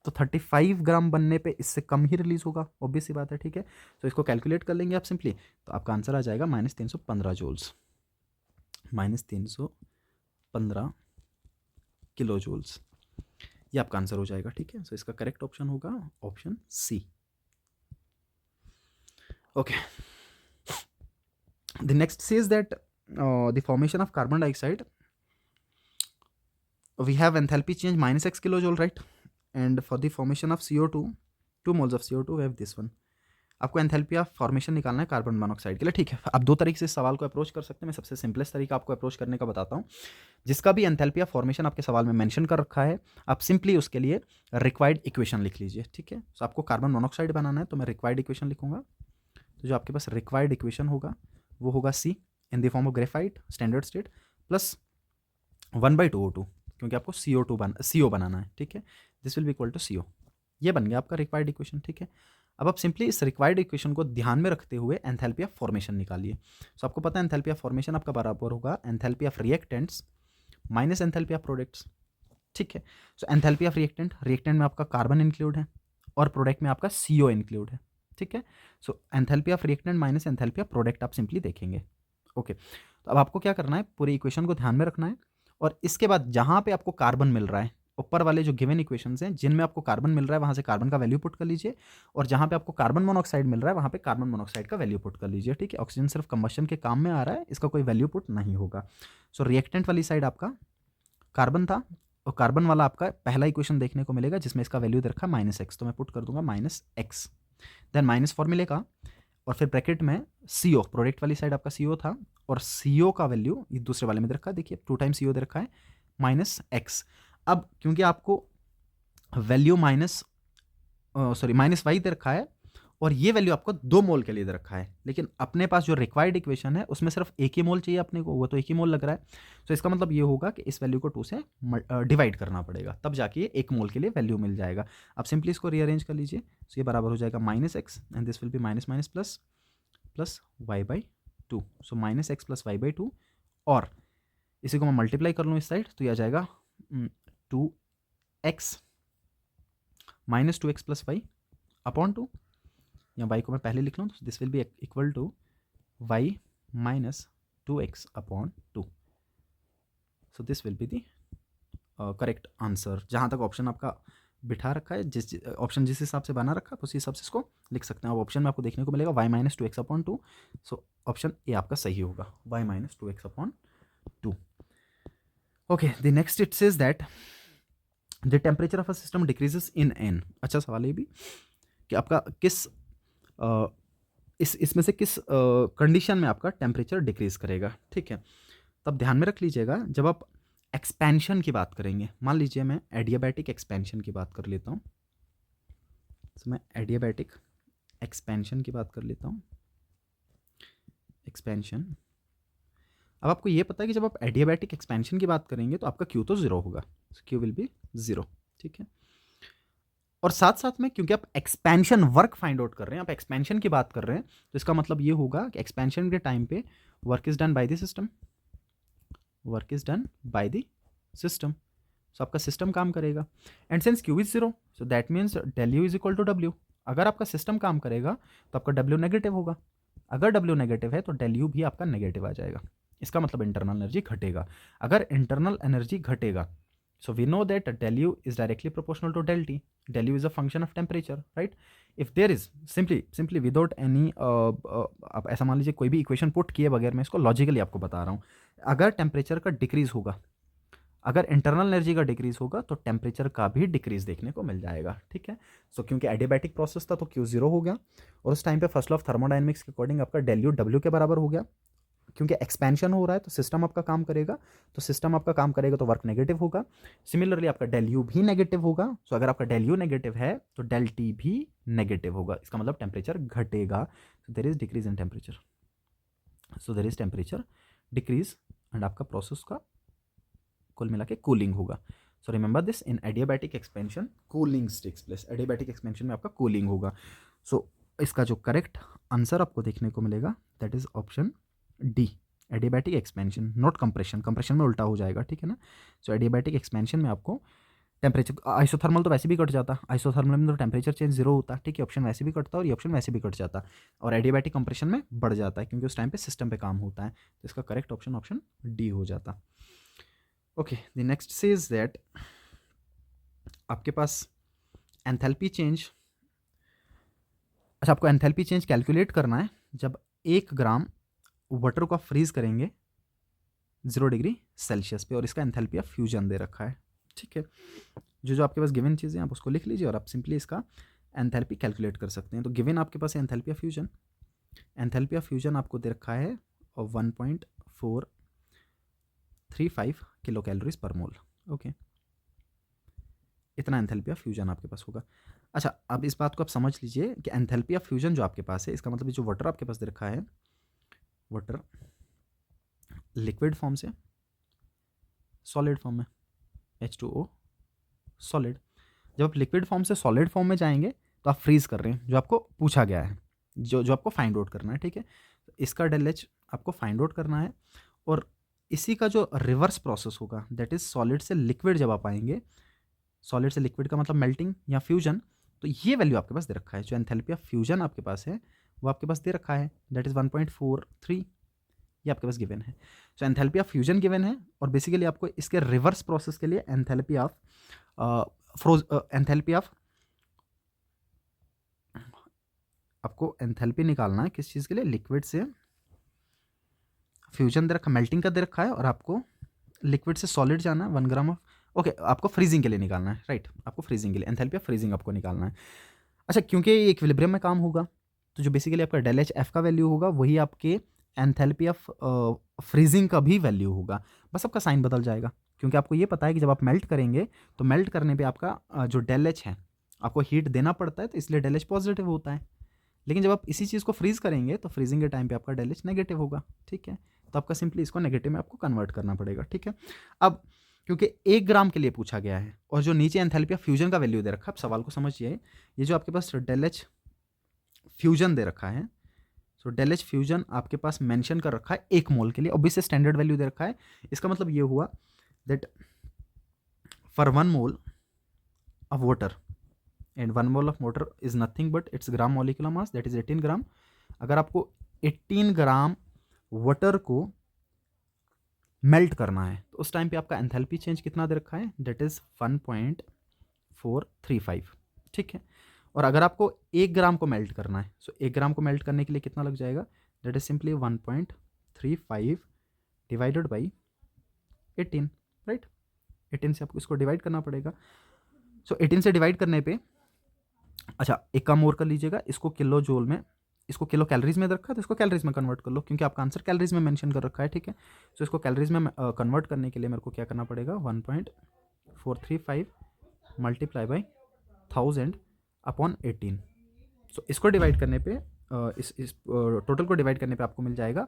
तो 35 ग्राम बनने पे इससे कम ही रिलीज होगा, ऑब्वियस सी बात है, ठीक है। तो इसको कैलकुलेट कर लेंगे आप सिंपली, तो आपका आंसर आ जाएगा -315 जूल्स, -315 किलो जूल्स, ये आपका आंसर हो जाएगा, ठीक है। सो इसका करेक्ट ऑप्शन होगा option C. Okay, the next says that the formation of carbon dioxide we have enthalpy change -x kilojoule, right? And for the formation of CO2, 2 moles of CO2 we have this one। आपको enthalpy of formation निकालना है carbon monoxide के लिए, ठीक है। आप दो तरीके से इस सवाल को अप्रोच कर सकते हैं, मैं सबसे सिंपलेस्ट तरीका आपको अप्रोच करने का बताता हूँ। जिसका भी एंथैल्पी ऑफ फॉर्मेशन आपके सवाल में मेंशन कर रखा है, आप सिंपली उसके लिए रिक्वायर्ड इक्वेशन लिख लीजिए, ठीक है। तो आपको कार्बन मोनोऑक्साइड बनाना है तो मैं रिक्वायर्ड इक्वेशन लिखूंगा। तो जो आपके पास रिक्वायर्ड इक्वेशन होगा वो होगा C in the form of graphite standard state plus 1/2O2, क्योंकि आपको CO बनाना है, ठीक है। This will be equal to CO। ये बन गया आपका रिक्वायर्ड इक्वेशन, ठीक है। अब आप सिंपली इस रिक्वायर्ड इक्वेशन को ध्यान में रखते हुए एंथैल्पी ऑफ फॉर्मेशन निकालिए। सो आपको पता है एंथैल्पी ऑफ फॉर्मेशन आपका बराबर होगा enthalpy of reactants minus enthalpy of products, ठीक है। सो एंथैल्पी ऑफ रिएक्टेंट में आपका कार्बन इंक्लूड है और प्रोडक्ट में आपका CO इंक्लूड है, ठीक है। So enthalpy of reactant minus enthalpy of product आप सिंपली देखेंगे, ओके। तो अब आपको क्या करना है, पूरी इक्वेशन को ध्यान में रखना है और इसके बाद जहां पे आपको कार्बन मिल रहा है, ऊपर वाले जो गिवन इक्वेशंस हैं जिनमें आपको कार्बन मिल रहा है वहां से कार्बन का वैल्यू पुट कर लीजिए, और जहां पे आपको कार्बन मोनोऑक्साइड मिल रहा है वहां पे कार्बन मोनोऑक्साइड का वैल्यू पुट कर लीजिए, ठीक है। ऑक्सीजन सिर्फ कंबशन के काम में आ रहा है, इसका कोई वैल्यू पुट नहीं होगा। सो रिएक्टेंट वाली साइड आपका कार्बन था और कार्बन वाला आपका पहला इक्वेशन देखने को मिलेगा जिसमें इसका वैल्यू दे रखा है -x, तो मैं पुट कर दूंगा -x, देन माइनस फॉर्मूले का और फिर ब्रैकेट में CO, प्रोडक्ट वाली साइड आपका CO था और CO का वैल्यू ये दूसरे वाले में दे रखा है, देखिए 2 टाइम्स CO दे रखा है -x। अब क्योंकि आपको वैल्यू -y दे रखा है और ये वैल्यू आपको 2 मोल के लिए दे रखा है, लेकिन अपने पास जो रिक्वायर्ड इक्वेशन है उसमें सिर्फ 1 ही मोल चाहिए अपने को, वो तो 1 ही मोल लग रहा है। तो इसका मतलब ये होगा कि इस वैल्यू को 2 से डिवाइड करना पड़ेगा, तब जाके 1 मोल के लिए वैल्यू मिल जाएगा। आप सिंपली इसको रीअरेंज कर लीजिए, तो ये बराबर हो जाएगा -x and this will B minus plus y/2, so -x plus y/2, और इसी को मैं मल्टीप्लाई कर लूँ इस साइड तो ये आ जाएगा 2x -2x plus y upon 2, या y को मैं पहले लिख लूँ तो this will be equal to y minus 2x upon 2। So this will be the correct answer. जहाँ तक ऑप्शन आपका बिठा रखा है, जिस ऑप्शन जिस हिसाब से बना रखा है उसी हिसाब से इसको लिख सकते हैं। अब ऑप्शन में आपको देखने को मिलेगा y minus 2x upon 2, so option A आपका सही होगा, y minus 2x upon 2। Okay, the next it says that the temperature of a system decreases in n। अच्छा सवाल ये भी कि आपका किस इसमें से किस कंडीशन में आपका टेम्परेचर डिक्रीज करेगा, ठीक है। तब ध्यान में रख लीजिएगा जब आप एक्सपेंशन की बात करेंगे, मान लीजिए मैं एडियाबैटिक एक्सपेंशन की बात कर लेता हूँ, तो मैं एडियाबैटिक एक्सपेंशन की बात कर लेता हूँ, एक्सपेंशन। अब आपको ये पता है कि जब आप एडियाबैटिक एक्सपेंशन की बात करेंगे तो आपका Q तो 0 होगा, Q विल बी 0, ठीक है। और साथ साथ में क्योंकि आप एक्सपेंशन वर्क फाइंड आउट कर रहे हैं, आप एक्सपेंशन की बात कर रहे हैं, तो इसका मतलब ये होगा कि एक्सपेंशन के टाइम पे work is done by the system, work is done by the system, so आपका सिस्टम काम करेगा। And since Q is 0, so that means del U is equal to W। अगर आपका सिस्टम काम करेगा तो आपका W नेगेटिव होगा, अगर W नेगेटिव है तो del U भी आपका नेगेटिव आ जाएगा, इसका मतलब इंटरनल एनर्जी घटेगा। अगर इंटरनल एनर्जी घटेगा, so we know that del U is directly proportional to del T. Del U is a function of temperature, right? If there is simply without any आप ऐसा मान लीजिए कोई भी इक्वेशन पुट किए बगैर, मैं इसको लॉजिकली आपको बता रहा हूँ, अगर टेम्परेचर का डिक्रीज होगा, अगर इंटरनल एनर्जी का डिक्रीज होगा तो टेम्परेचर का भी डिक्रीज देखने को मिल जाएगा, ठीक है। सो क्योंकि एडियाबैटिक प्रोसेस था तो क्यू जीरो हो गया, और उस टाइम पे फर्स्ट लॉ ऑफ थर्मोडायनेमिक्स के अकॉर्डिंग आपका डेल यू डब्ल्यू के बराबर हो गया। क्योंकि एक्सपेंशन हो रहा है तो सिस्टम आपका काम करेगा, तो सिस्टम आपका काम करेगा तो वर्क नेगेटिव होगा। सिमिलरली आपका डेल यू भी नेगेटिव होगा। सो अगर आपका डेल यू नेगेटिव है तो डेल टी भी नेगेटिव होगा, इसका मतलब टेम्परेचर घटेगा। So there is decrease in temperature, so there is temperature decrease, and आपका प्रोसेस का कुल मिला के कूलिंग होगा। So remember this, in adiabatic expansion cooling takes place, adiabatic expansion में आपका कूलिंग होगा। सो इसका जो करेक्ट आंसर आपको देखने को मिलेगा that is option D, adiabatic expansion, not compression, compression में उल्टा हो जाएगा, ठीक है ना। सो एडियाबैटिक एक्सपेंशन में आपको टेम्परेचर, आइसोथर्मल तो वैसे भी कट जाता, आइसोथर्मल में तो टेम्परेचर चेंज जीरो होता, ठीक है, ऑप्शन वैसे भी कटता और ये ऑप्शन वैसे भी कट जाता, और एडियाबैटिक कंप्रेशन में बढ़ जाता है क्योंकि उस टाइम पे सिस्टम पे काम होता है। तो इसका करेक्ट ऑप्शन ऑप्शन डी हो जाता। Okay, the next says that आपके पास एंथैल्पी चेंज, अच्छा आपको एंथैल्पी चेंज कैलकुलेट करना है जब 1 ग्राम वाटर को आप फ्रीज करेंगे 0 डिग्री सेल्सियस पे, और इसका एंथैल्पी ऑफ फ्यूजन दे रखा है, ठीक है। जो जो आपके पास गिवन चीज़ें आप उसको लिख लीजिए और आप सिंपली इसका एंथैल्पी कैलकुलेट कर सकते हैं। तो गिवन आपके पास enthalpy of fusion, enthalpy of fusion आपको दे रखा है 1.435 kilo calories per mole, okay, इतना एंथैल्पी ऑफ फ्यूजन आपके पास होगा। अच्छा, अब इस बात को आप समझ लीजिए कि एंथैल्पी ऑफ फ्यूजन जो आपके पास है, इसका मतलब जो वाटर आपके पास दे रखा है, वाटर लिक्विड फॉर्म से सॉलिड फॉर्म में, H2O सॉलिड, जब आप लिक्विड फॉर्म से सॉलिड फॉर्म में जाएंगे तो आप फ्रीज कर रहे हैं, जो आपको पूछा गया है, जो आपको फाइंड आउट करना है, ठीक है। इसका डेल एच आपको फाइंड आउट करना है, और इसी का जो रिवर्स प्रोसेस होगा दैट इज सॉलिड से लिक्विड जब आप आएंगे, सॉलिड से लिक्विड का मतलब मेल्टिंग या फ्यूजन, तो ये वैल्यू आपके पास दे रखा है, जो एंथैल्पी ऑफ फ्यूजन आपके पास है वो आपके पास दे रखा है दैट इज 1.43, ये आपके पास गिवन है। So enthalpy of fusion given है, और बेसिकली आपको इसके रिवर्स प्रोसेस के लिए एंथैल्पी ऑफ एंथैल्पी ऑफ, आपको एंथैल्पी निकालना है किस चीज़ के लिए, लिक्विड से फ्यूजन दे रखा, मेल्टिंग का दे रखा है, और आपको लिक्विड से सॉलिड जाना है 1 ग्राम ऑफ, ओके, आपको फ्रीजिंग के लिए निकालना है, राइट, आपको फ्रीजिंग के लिए एंथैल्पी ऑफ फ्रीजिंग आपको निकालना है। अच्छा, क्योंकि ये इक्विलिब्रियम में काम होगा तो जो बेसिकली आपका डेल एच एफ का वैल्यू होगा वही आपके एंथैल्पी ऑफ फ्रीजिंग का भी वैल्यू होगा, बस आपका साइन बदल जाएगा, क्योंकि आपको ये पता है कि जब आप मेल्ट करेंगे तो मेल्ट करने पे आपका जो डेल एच है आपको हीट देना पड़ता है, तो इसलिए डेल एच पॉजिटिव होता है। लेकिन जब आप इसी चीज़ को फ्रीज करेंगे तो फ्रीजिंग के टाइम पे आपका डेल एच नेगेटिव होगा, ठीक है। तो आपका सिंपली इसको नेगेटिव में आपको कन्वर्ट करना पड़ेगा, ठीक है। अब क्योंकि 1 ग्राम के लिए पूछा गया है और जो नीचे एंथैल्पी ऑफ फ्यूजन का वैल्यू दे रखा है, आप सवाल को समझिए, ये जो आपके पास डेल एच फ्यूजन दे रखा है, सो डेल एच फ्यूजन आपके पास मेंशन कर रखा है 1 मोल के लिए, ऑब्वियसली स्टैंडर्ड वैल्यू दे रखा है, इसका मतलब ये हुआ that for 1 mole of water, and 1 mole of water is nothing but it's gram molecular mass that is 18 ग्राम। अगर आपको 18 ग्राम वाटर को मेल्ट करना है तो उस टाइम पे आपका एंथैल्पी चेंज कितना दे रखा है, दैट इज 1.435, ठीक है। और अगर आपको 1 ग्राम को मेल्ट करना है, सो 1 ग्राम को मेल्ट करने के लिए कितना लग जाएगा, that is simply 1.35 divided by 18, right, 18 से आपको इसको डिवाइड करना पड़ेगा। सो 18 से डिवाइड करने पे, अच्छा एक काम और कर लीजिएगा, इसको किलो जूल में, इसको किलो कैलोरीज में रखा है तो इसको कैलोरीज में कन्वर्ट कर लो, क्योंकि आपका आंसर कैलोरीज में मेंशन कर रखा है, ठीक है। सो इसको कैलोरीज में कन्वर्ट करने के लिए मेरे को क्या करना पड़ेगा, 1.435 मल्टीप्लाई बाई 1000 अपॉन 18। सो इसको डिवाइड करने पे इस टोटल को डिवाइड करने पे आपको मिल जाएगा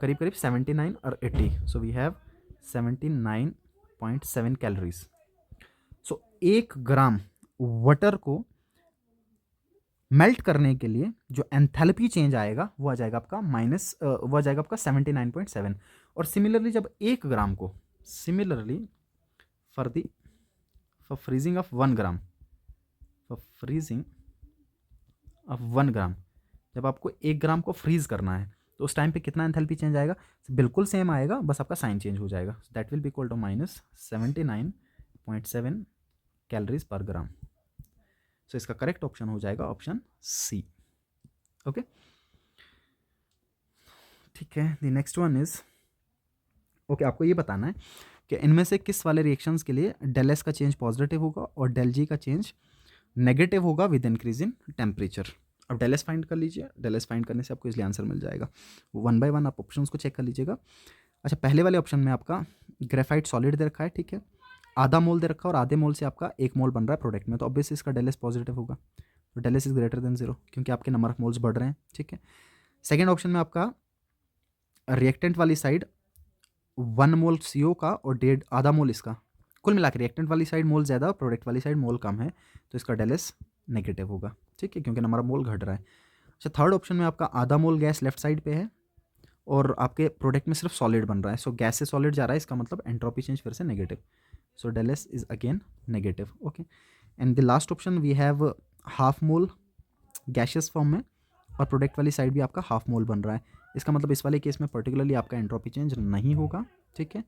करीब करीब 79 और 80, so we have 79.7 calories. So 1 gram water को मेल्ट करने के लिए जो एंथैल्पी चेंज आएगा वो आ जाएगा आपका वो आ जाएगा आपका 79.7। और सिमिलरली जब 1 ग्राम को, similarly for freezing of 1 gram, for freezing of 1 ग्राम, जब आपको 1 ग्राम को फ्रीज करना है तो उस टाइम पे कितना एंथैल्पी चेंज आएगा, बिल्कुल सेम आएगा, बस आपका साइन चेंज हो जाएगा, that will be equal to -79.7 calories per gram. सो इसका करेक्ट ऑप्शन हो जाएगा ऑप्शन सी, ओके, ठीक है। The next one is, okay, आपको ये बताना है कि इनमें से किस वाले रिएक्शंस के लिए डेल एस का चेंज पॉजिटिव होगा और डेल जी का चेंज नेगेटिव होगा विद इंक्रीज इन टेम्परेचर। अब डेल एस फाइंड कर लीजिए, डेल एस फाइंड करने से आपको इसलिए आंसर मिल जाएगा। वन बाय वन आप ऑप्शंस को चेक कर लीजिएगा। अच्छा, पहले वाले ऑप्शन में आपका ग्रेफाइट सॉलिड दे रखा है, ठीक है, आधा मोल दे रखा है और आधे मोल से आपका 1 मोल बन रहा है प्रोडक्ट में, तो ऑब्वियसली इसका डेल एस पॉजिटिव होगा, तो del S is greater than 0 क्योंकि आपके नंबर ऑफ मोल्स बढ़ रहे हैं, ठीक है। सेकेंड ऑप्शन में आपका रिएक्टेंट वाली साइड 1 मोल CO का और आधा मोल इसका, कुल मिला के रिएक्टेंट वाली साइड मोल ज़्यादा और प्रोडक्ट वाली साइड मोल कम है, तो इसका डेल एस नेगेटिव होगा, ठीक है, क्योंकि नंबर ऑफ मोल घट रहा है। अच्छा, थर्ड ऑप्शन में आपका आधा मोल गैस लेफ्ट साइड पे है और आपके प्रोडक्ट में सिर्फ सॉलिड बन रहा है, सो गैस से सॉलिड जा रहा है, इसका मतलब एंट्रोपी चेंज फिर से negative, so del S is again negative, okay. And the last option we have half mole gaseous form में और प्रोडक्ट वाली साइड भी आपका हाफ मोल बन रहा है, इसका मतलब इस वाले केस में पर्टिकुलरली आपका एंट्रोपी चेंज नहीं होगा, ठीक है।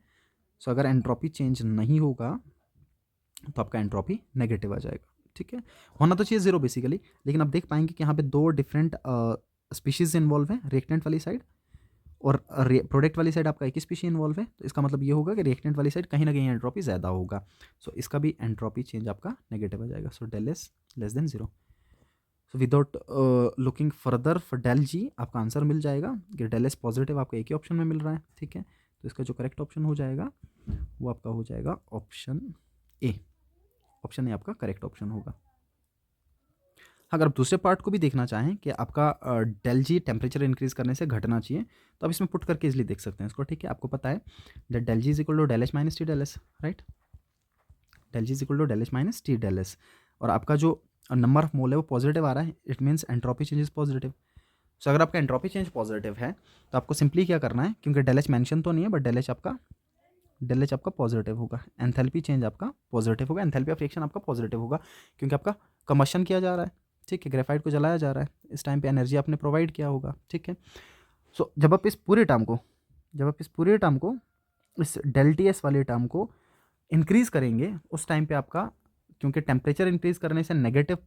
सो अगर एंट्रोपी चेंज नहीं होगा तो आपका एंट्रोपी नेगेटिव आ जाएगा, ठीक है। होना तो चाहिए 0 बेसिकली, लेकिन आप देख पाएंगे कि यहाँ पे 2 डिफरेंट स्पीशीज इन्वॉल्व हैं, रिएक्टेंट वाली साइड और प्रोडक्ट वाली साइड आपका एक ही स्पीशी इन्वॉल्व है, तो इसका मतलब ये होगा कि रिएक्टेंट वाली साइड कहीं ना कहीं एंट्रोपी ज़्यादा होगा, सो इसका भी एंट्रोपी चेंज आपका नेगेटिव आ जाएगा, so del S less than 0। So without looking further for del G आपका आंसर मिल जाएगा कि डेल एस पॉजिटिव आपको एक ही ऑप्शन में मिल रहा है, ठीक है, तो इसका जो करेक्ट ऑप्शन हो जाएगा वो आपका हो जाएगा ऑप्शन ए। ऑप्शन ए आपका करेक्ट ऑप्शन होगा। अगर आप दूसरे पार्ट को भी देखना चाहें कि आपका डेल जी टेम्परेचर इंक्रीज करने से घटना चाहिए, तो आप इसमें पुट करके इजली देख सकते हैं इसको, ठीक है। आपको पता है that del G is equal to del H minus T del S, right, del G is equal to del H minus T del S, और आपका जो नंबर ऑफ मोल है वो पॉजिटिव आ रहा है, it means entropy change is positive. So अगर आपका एंट्रोपी चेंज पॉजिटिव है तो आपको सिंपली क्या करना है, क्योंकि डेल एच मेंशन तो नहीं है बट डेल एच आपका पॉजिटिव होगा, एंथैल्पी चेंज आपका पॉजिटिव होगा, एंथैल्पी ऑफ रिएक्शन आपका पॉजिटिव होगा क्योंकि आपका कम्बशन किया जा रहा है, ठीक है, ग्रेफाइट को जलाया जा रहा है, इस टाइम पे एनर्जी आपने प्रोवाइड किया होगा, ठीक है। सो जब आप इस पूरे टर्म को इस डेल टी एस वाले टर्म को इंक्रीज करेंगे उस टाइम पे आपका, क्योंकि टेम्परेचर इंक्रीज करने से नेगेटिव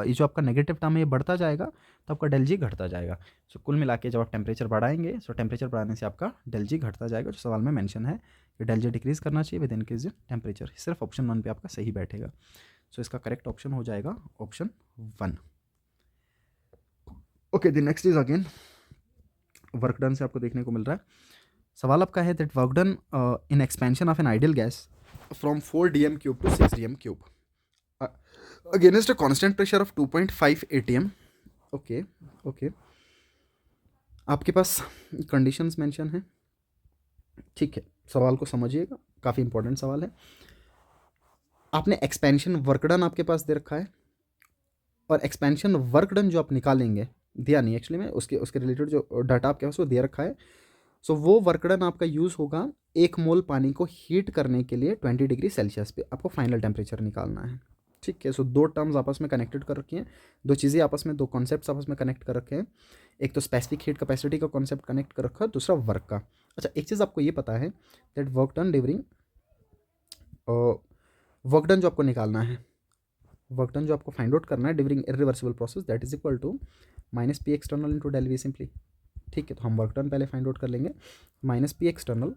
ये जो आपका नेगेटिव टर्म है ये बढ़ता जाएगा, तो आपका डेल जी घटता जाएगा। सो कुल मिला के जब आप टेम्परेचर बढ़ाएंगे, सो टेम्परेचर बढ़ाने से आपका डेल जी घटता जाएगा, जो सवाल में मेंशन है कि डेल जी डिक्रीज करना चाहिए विद इंक्रीज इन टेम्परेचर, सिर्फ ऑप्शन 1 पे आपका सही बैठेगा। सो इसका करेक्ट ऑप्शन हो जाएगा option 1। Okay, the next is again work done से आपको देखने को मिल रहा है। सवाल आपका है that work done in expansion of an ideal gas from 4 dm cube two 6 dm cube against a constant pressure of 2.5 atm। Okay, आपके पास कंडीशंस मेंशन है, ठीक है। सवाल को समझिएगा, काफ़ी इंपॉर्टेंट सवाल है। आपने एक्सपेंशन वर्क डन आपके पास दे रखा है और एक्सपेंशन वर्क डन जो आप निकालेंगे, दिया नहीं एक्चुअली में, उसके रिलेटेड जो डाटा आपके पास वो दे रखा है। सो वो वर्क डन आपका यूज़ होगा 1 मोल पानी को हीट करने के लिए 20 डिग्री सेल्सियस पे, आपको फाइनल टेम्परेचर निकालना है, ठीक है। सो 2 टर्म्स आपस में कनेक्टेड कर रखी हैं, 2 चीज़ें आपस में, 2 कॉन्सेप्ट्स आपस में कनेक्ट कर रखे हैं। एक तो स्पेसिफिक हीट कैपेसिटी का कॉन्सेप्ट कनेक्ट कर रखा है, दूसरा वर्क का। अच्छा, एक चीज़ आपको ये पता है that work done during work done जो आपको निकालना है, वर्क डन जो आपको फाइंड आउट करना है during irreversible process, that is equal to minus P external into del V simply, ठीक है। तो हम वर्क डन पहले फाइंड आउट कर लेंगे, minus P external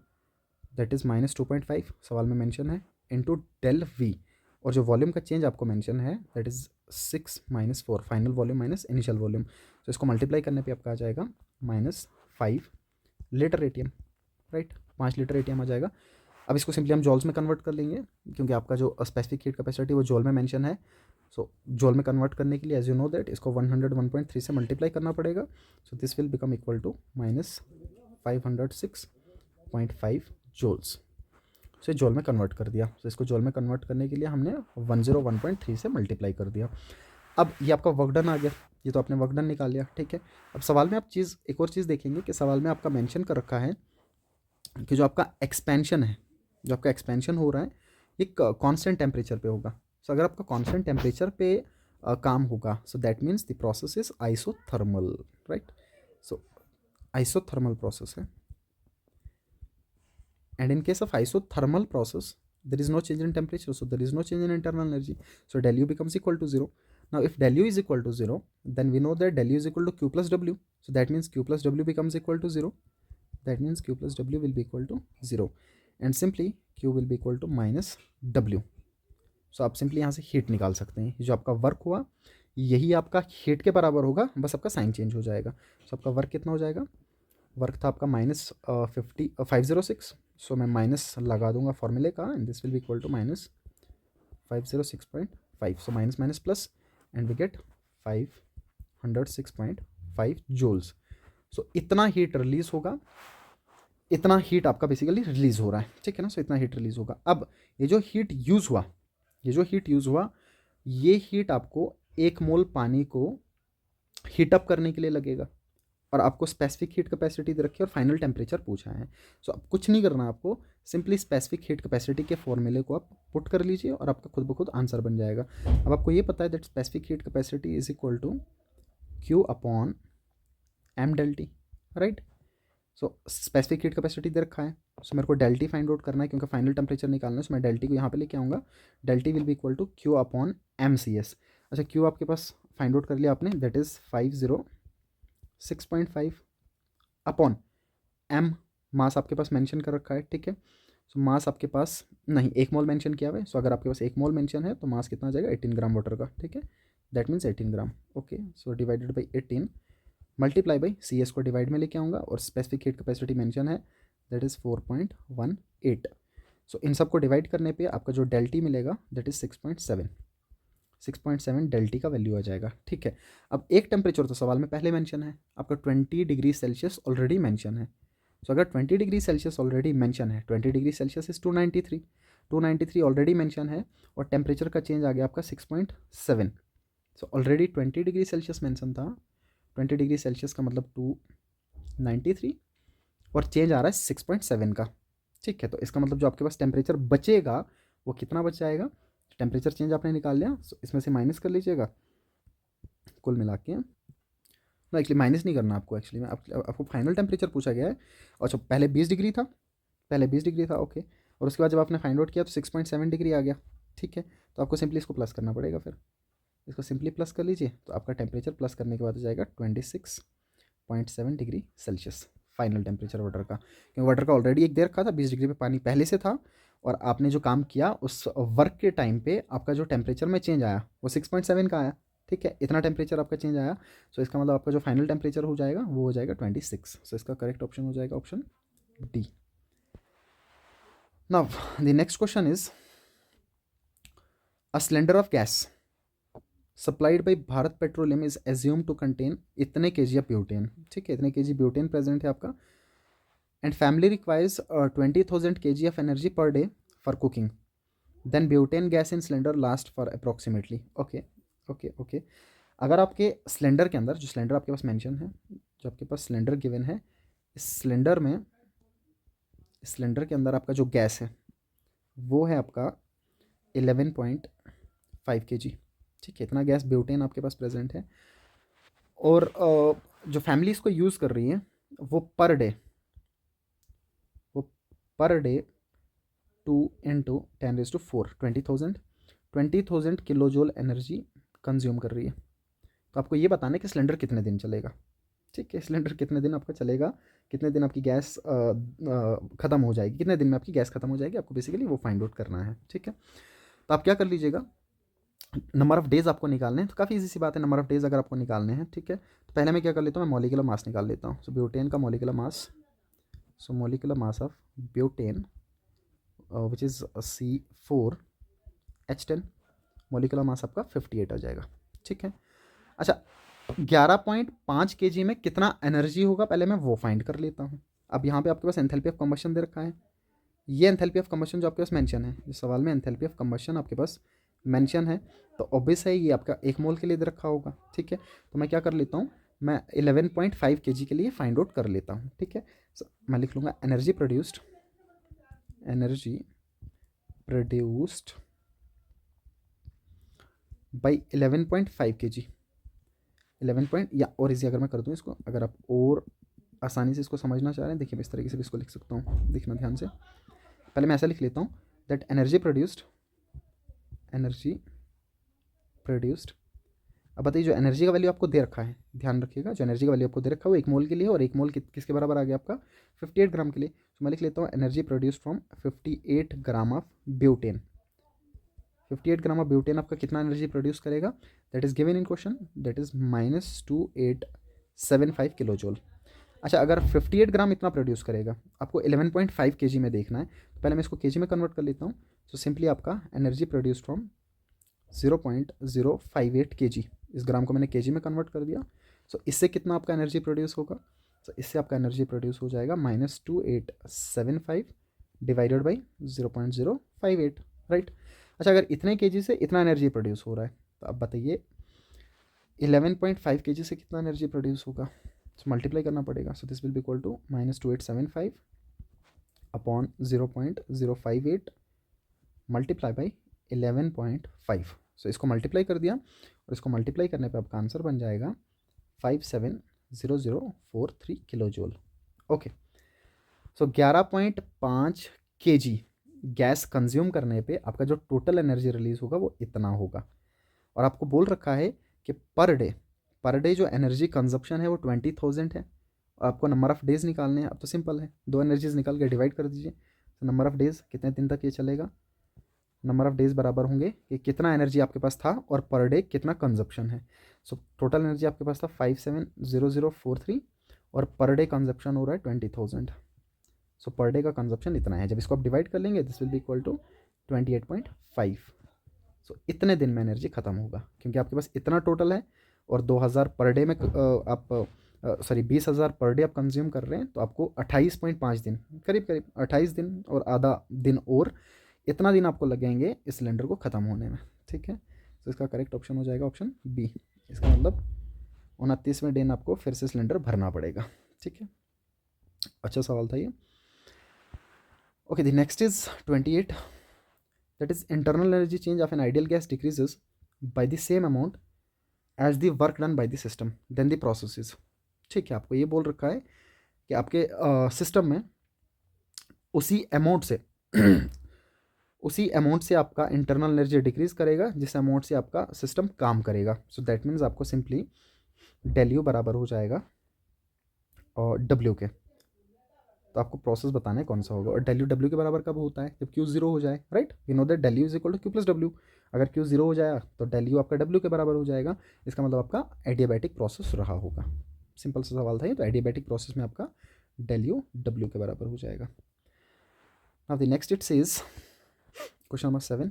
that is minus 2.5 सवाल में मेंशन है, इंटू डेल वी, और जो वॉल्यूम का चेंज आपको मेंशन है that is 6 - 4 final volume minus initial volume, तो इसको मल्टीप्लाई करने पे आपका आ जाएगा -5 litre atm, right, 5 litre atm आ जाएगा। अब इसको सिंपली हम जॉल्स में कन्वर्ट कर लेंगे क्योंकि आपका जो स्पेसिफिक हीट कैपेसिटी वो जॉल में मेंशन है। सो जॉल में कन्वर्ट करने के लिए एज यू नो दैट इसको 101.3 से मल्टीप्लाई करना पड़ेगा, so this will become equal to -506.5 joules. So joule में कन्वर्ट कर दिया, तो इसको जॉल में कन्वर्ट करने के लिए हमने 101.3 से मल्टीप्लाई कर दिया। अब ये आपका वर्क डन आ गया, ये तो आपने वर्क डन निकाल लिया, ठीक है। अब सवाल में आप एक और चीज़ देखेंगे कि सवाल में आपका मेंशन कर रखा है कि जो आपका एक्सपेंशन है, जो आपका एक्सपेंशन हो रहा है ये कांस्टेंट टेम्परेचर पे होगा। सो अगर आपका कांस्टेंट टेम्परेचर पे काम होगा, so that means the process is isothermal, right. So isothermal process है, and in case of isothermal process there is no change in temperature, so there is no change in internal energy, so del U becomes equal to 0. Now if del U is equal to 0, then we know that del U is equal to Q plus W, so that means Q plus W becomes equal to 0, that means Q plus W will be equal to 0, and simply Q will be equal to minus W। So आप simply यहाँ से heat निकाल सकते हैं। जो आपका work हुआ यही आपका हीट के बराबर होगा, बस आपका साइन चेंज हो जाएगा। सो आपका वर्क कितना हो जाएगा, वर्क था आपका माइनस 506। सो मैं माइनस लगा दूंगा फॉर्मूले का, and this will be equal to minus 506.5। So minus minus plus and we get 506.5 joules. So इतना हीट रिलीज होगा, इतना हीट आपका बेसिकली रिलीज हो रहा है, ठीक है ना। सो इतना हीट रिलीज होगा। अब ये जो हीट यूज़ हुआ, ये हीट आपको 1 मोल पानी को हीट अप करने के लिए लगेगा, और आपको स्पेसिफिक हीट कैपेसिटी दे रखी है और फाइनल टेम्परेचर पूछा है। सो अब कुछ नहीं करना आपको, सिंपली स्पेसिफिक हीट कैपेसिटी के फॉर्मूले को आप पुट कर लीजिए और आपका खुद ब खुद आंसर बन जाएगा। अब आपको ये पता है that specific heat capacity is equal to Q upon M del T, right. So specific heat capacity दे रखा है, सो मेरे को डेल टी फाइंड आउट करना है क्योंकि फाइनल टेम्परेचर निकालना है। सो मैं डेल टी को यहाँ पे लेके आऊँगा, del T will be equal to Q upon MCS। अच्छा, Q आपके पास फाइंड आउट कर लिया आपने, दैट इज़ 506.5 अपॉन M, मास आपके पास मेंशन कर रखा है, ठीक है। सो मास आपके पास नहीं, 1 मोल मेंशन किया हुआ है। सो अगर आपके पास 1 मोल मेंशन है तो मास कितना आ जाएगा, 18 ग्राम वाटर का, ठीक है। That means 18 gram, okay. So divided by 18 multiply by CS को डिवाइड में लेके आऊँगा, और स्पेसिफिक हीट कैपेसिटी मेंशन है दैट इज़ 4.18। सो इन सबको डिवाइड करने पे आपका जो डेल टी मिलेगा दैट इज़ 6.7 डेल टी का वैल्यू आ जाएगा, ठीक है। अब एक टेम्परेचर तो सवाल में पहले मेंशन है, आपका 20 डिग्री सेल्सियस ऑलरेडी मेंशन है। सो अगर 20 डिग्री सेल्सियस ऑलरेडी मेंशन है, 20 degree Celsius is 293 already mention है, और टेम्परेचर का चेंज आ गया आपका 6.7। So already 20 degree Celsius mention था, 20 डिग्री सेल्सियस का मतलब 293, और चेंज आ रहा है 6.7 का, ठीक है। तो इसका मतलब जो आपके पास टेम्परेचर बचेगा वो कितना बच जाएगा, टेम्परेचर चेंज आपने निकाल लिया, इसमें से माइनस कर लीजिएगा कुल मिला के। ना एक्चुअली माइनस नहीं करना आपको, एक्चुअली में आपको फाइनल टेम्परेचर पूछा गया है। अच्छा, पहले 20 डिग्री था, ओके, और उसके बाद जब आपने फाइंड आउट किया तो 6.7 डिग्री आ गया, ठीक है। तो आपको सिंपली इसको प्लस करना पड़ेगा, फिर इसको सिंपली प्लस कर लीजिए, तो आपका टेम्परेचर प्लस करने के बाद हो जाएगा 26.7 degree Celsius final temperature water का। क्योंकि वाटर का ऑलरेडी एक दे रखा था, 20 डिग्री पे पानी पहले से था, और आपने जो काम किया उस वर्क के टाइम पे आपका जो टेम्परेचर में चेंज आया वो 6.7 का आया, ठीक है। इतना टेम्परेचर आपका चेंज आया। सो इसका मतलब आपका जो फाइनल टेम्परेचर हो जाएगा वो हो जाएगा 26। सो इसका करेक्ट ऑप्शन हो जाएगा option D. Now the next question is a cylinder of gas supplied by Bharat petroleum is assume to contain इतने केजी ऑफ ब्यूटेन, ठीक है, इतने केजी ब्यूटेन प्रेजेंट है आपका, and family requires 20,000 kg of energy per day for cooking, then butane gas in cylinder last for approximately, okay okay okay. अगर आपके cylinder के अंदर, जो सिलेंडर आपके पास मेंशन है, जो आपके पास सिलेंडर गिवन है, इस सिलेंडर में, इस सिलेंडर के अंदर आपका जो गैस है वो है आपका 11.5 kg, ठीक है। इतना गैस ब्यूटेन आपके पास प्रेजेंट है, और जो फैमिली इसको यूज़ कर रही है वो per day 2 into 10⁴ 20,000 kilo joule energy consume कर रही है। तो आपको ये बताना है कि सिलेंडर कितने दिन चलेगा, ठीक है। सिलेंडर कितने दिन आपका चलेगा, कितने दिन आपकी गैस ख़त्म हो जाएगी, कितने दिन में आपकी गैस ख़त्म हो जाएगी, आपको बेसिकली वो फाइंड आउट करना है, ठीक है। तो आप क्या कर लीजिएगा, नंबर ऑफ डेज़ आपको निकालने हैं, तो काफ़ी इजी सी बात है, नंबर ऑफ डेज़ अगर आपको निकालने हैं, ठीक है। तो पहले मैं क्या कर लेता हूँ, मैं मॉलिक्यूलर मास निकाल लेता हूँ। सो ब्यूटेन का molecular mass, so molecular mass of butane which is C4H10, molecular mass आपका 58 आ जाएगा, ठीक है। अच्छा, 11.5 kg में कितना एनर्जी होगा पहले मैं वो फाइंड कर लेता हूँ। अब यहाँ पे आपके पास एंथैल्पी ऑफ कंबशन दे रखा है, ये एंथैल्पी ऑफ कंबशन जो आपके पास मेंशन है, इस सवाल में एंथैल्पी ऑफ कंबशन आपके पास मेंशन है, तो ऑब्वियस है ये आपका 1 मोल के लिए दे रखा होगा, ठीक है। तो मैं क्या कर लेता हूँ, मैं 11.5 kg के लिए फाइंड आउट कर लेता हूँ, ठीक है। मैं लिख लूँगा energy produced by 11.5 kg, 11 point, या और इजी अगर मैं कर दूँ इसको, अगर आप और आसानी से इसको समझना चाह रहे हैं, देखिए मैं इस तरीके से भी इसको लिख सकता हूँ, देखना ध्यान से। पहले मैं ऐसा लिख लेता हूँ दैट एनर्जी प्रोड्यूस्ड अब बताइए जो एनर्जी का वैल्यू आपको दे रखा है, ध्यान रखिएगा, जो एनर्जी का वैल्यू आपको दे रखा है वो 1 मोल के लिए है, और 1 मोल किसके बराबर आ गया आपका 58 ग्राम के लिए। तो मैं लिख लेता हूँ energy produce from 58 gram of butane. 58 gram of butane आपका कितना एनर्जी प्रोड्यूस करेगा, that is given in question, that is -2875 kilo joule. अच्छा, अगर 58 ग्राम इतना प्रोड्यूस करेगा, आपको 11.5 केजी में देखना है, तो पहले मैं इसको केजी में कन्वर्ट कर लेता हूँ। तो सिंपली आपका एनर्जी प्रोड्यूस फ्रॉम 0.058 केजी, इस ग्राम को मैंने केजी में कन्वर्ट कर दिया। सो इससे कितना आपका एनर्जी प्रोड्यूस होगा, सो इससे आपका एनर्जी प्रोड्यूस हो जाएगा -2875 डिवाइडेड बाई 0.058, राइट। अच्छा, अगर इतने केजी से इतना एनर्जी प्रोड्यूस हो रहा है, तो अब बताइए 11.5 केजी से कितना एनर्जी प्रोड्यूस होगा, सो मल्टीप्लाई करना पड़ेगा। So this will be equal to -2875 upon 0.058 multiply by 11.5। So इसको मल्टीप्लाई कर दिया, और इसको मल्टीप्लाई करने पे आपका आंसर बन जाएगा 570043 किलो जूल। ओके, सो 11.5 केजी गैस कंज्यूम करने पे आपका जो टोटल एनर्जी रिलीज होगा वो इतना होगा। और आपको बोल रखा है कि पर डे जो एनर्जी कंजप्शन है वो 20,000 है। आपको नंबर ऑफ डेज निकालने हैं। अब तो सिंपल है, दो एनर्जीज निकाल के डिवाइड कर दीजिए। तो नंबर ऑफ डेज कितने दिन तक ये चलेगा, नंबर ऑफ डेज बराबर होंगे कि कितना एनर्जी आपके पास था और पर डे कितना कंजप्शन है। सो टोटल एनर्जी आपके पास था 570043 और पर डे कंजप्शन हो रहा है 20,000। सो पर डे का कंजप्शन इतना है। जब इसको आप डिवाइड कर लेंगे this will be equal to 28.5। So इतने दिन में एनर्जी खत्म होगा, क्योंकि आपके पास इतना टोटल है और 2000 पर डे में आप 20,000 पर डे आप कंज्यूम कर रहे हैं, तो आपको 28.5 दिन, करीब करीब 28 दिन और आधा दिन, और इतना दिन आपको लगेंगे इस सिलेंडर को ख़त्म होने में। ठीक है, तो इसका करेक्ट ऑप्शन हो जाएगा ऑप्शन बी। इसका मतलब 29वें दिन आपको फिर से सिलेंडर भरना पड़ेगा। ठीक है, अच्छा सवाल था ये। Okay, the next is 28, that is internal energy change of an ideal gas decreases by the same amount as the work done by the system then the processes. ठीक है, आपको ये बोल रखा है कि आपके सिस्टम में उसी अमाउंट से उसी अमाउंट से आपका इंटरनल एनर्जी डिक्रीज करेगा जिस अमाउंट से आपका सिस्टम काम करेगा। सो दैट मीन्स आपको सिंपली डेल यू बराबर हो जाएगा और डब्ल्यू के। तो आपको प्रोसेस बताना है कौन सा होगा, और डेल यू डब्ल्यू के बराबर कब होता है, जब क्यू जीरो हो जाए, right. We know that del U is equal to Q plus W. अगर क्यू जीरो हो जाएगा तो डेल यू आपका डब्ल्यू के बराबर हो जाएगा। इसका मतलब आपका एडियाबैटिक प्रोसेस रहा होगा। सिंपल सा सवाल था ये। तो एडियाबैटिक प्रोसेस में आपका डेल यू डब्ल्यू के बराबर हो जाएगा। Now the next it says question number 7,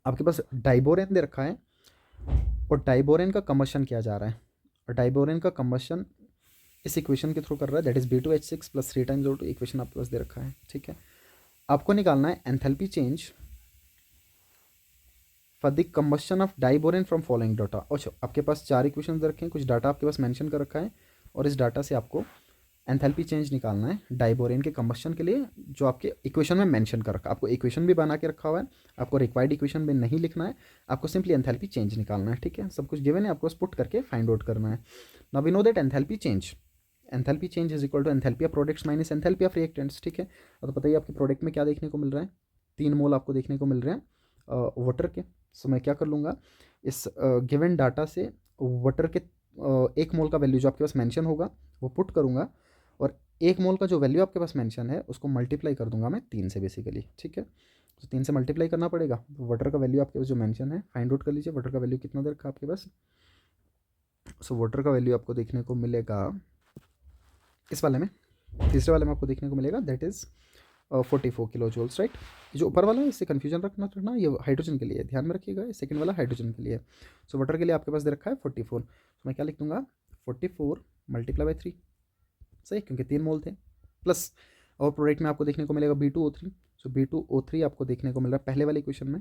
आपके पास डाइबोरेन दे रखा है और डाइबोरेन का कंबशन किया जा रहा है, और डाइबोरेन का कंबशन इस इक्वेशन के थ्रू कर रहा है, that is B2H6 plus 3 times O2। Equation आपके पास दे रखा है। ठीक है, आपको निकालना है enthalpy change for the combustion of diborane from following data. अच्छा, आपके पास 4 इक्वेशन दे रखे हैं, कुछ डाटा आपके पास मेंशन कर रखा है, और इस डाटा से आपको एंथैल्पी चेंज निकालना है डाइबोरेन के कंबशन के लिए, जो आपके इक्वेशन में मेंशन कर रखा है। आपको इक्वेशन भी बना के रखा हुआ है, आपको रिक्वायर्ड इक्वेशन में नहीं लिखना है, आपको सिंपली एंथैल्पी चेंज निकालना है। ठीक है, सब कुछ गिवन है, आपको पुट करके फाइंड आउट करना है। Now we know that enthalpy change is equal to enthalpy of products minus enthalpy of reactants. ठीक है, तो बताइए आपके प्रोडक्ट में क्या देखने को मिल रहा है, 3 मोल आपको देखने को मिल रहे हैं वाटर के। सो मैं क्या कर लूँगा, इस गिवन डाटा से वाटर के 1 मोल का वैल्यू जो आपके पास मेंशन होगा वो पुट करूँगा, और 1 मोल का जो वैल्यू आपके पास मेंशन है उसको मल्टीप्लाई कर दूंगा मैं 3 से बेसिकली। ठीक है, तो 3 से मल्टीप्लाई करना पड़ेगा। तो वाटर का वैल्यू आपके पास जो मेंशन है फाइंड आउट कर लीजिए, वाटर का वैल्यू कितना दे रखा है आपके पास। सो वाटर का वैल्यू आपको देखने को मिलेगा इस वाले में, तीसरे वाले में आपको देखने को मिलेगा, that is 44 kilo joules, right. जो ऊपर वाला है इससे कन्फ्यूजन रखना, ये हाइड्रोजन के लिए ध्यान में रखिएगा, सेकंड वाला हाइड्रोजन के लिए। सो वाटर के लिए आपके पास दे रखा है 44। तो मैं क्या लिख दूंगा, 44 मल्टीप्लाई बाई 3, सही, क्योंकि 3 मोल थे, प्लस और प्रोडक्ट में आपको देखने को मिलेगा B2O3। सो B2O3 आपको देखने को मिल रहा है पहले वाले क्वेश्चन में।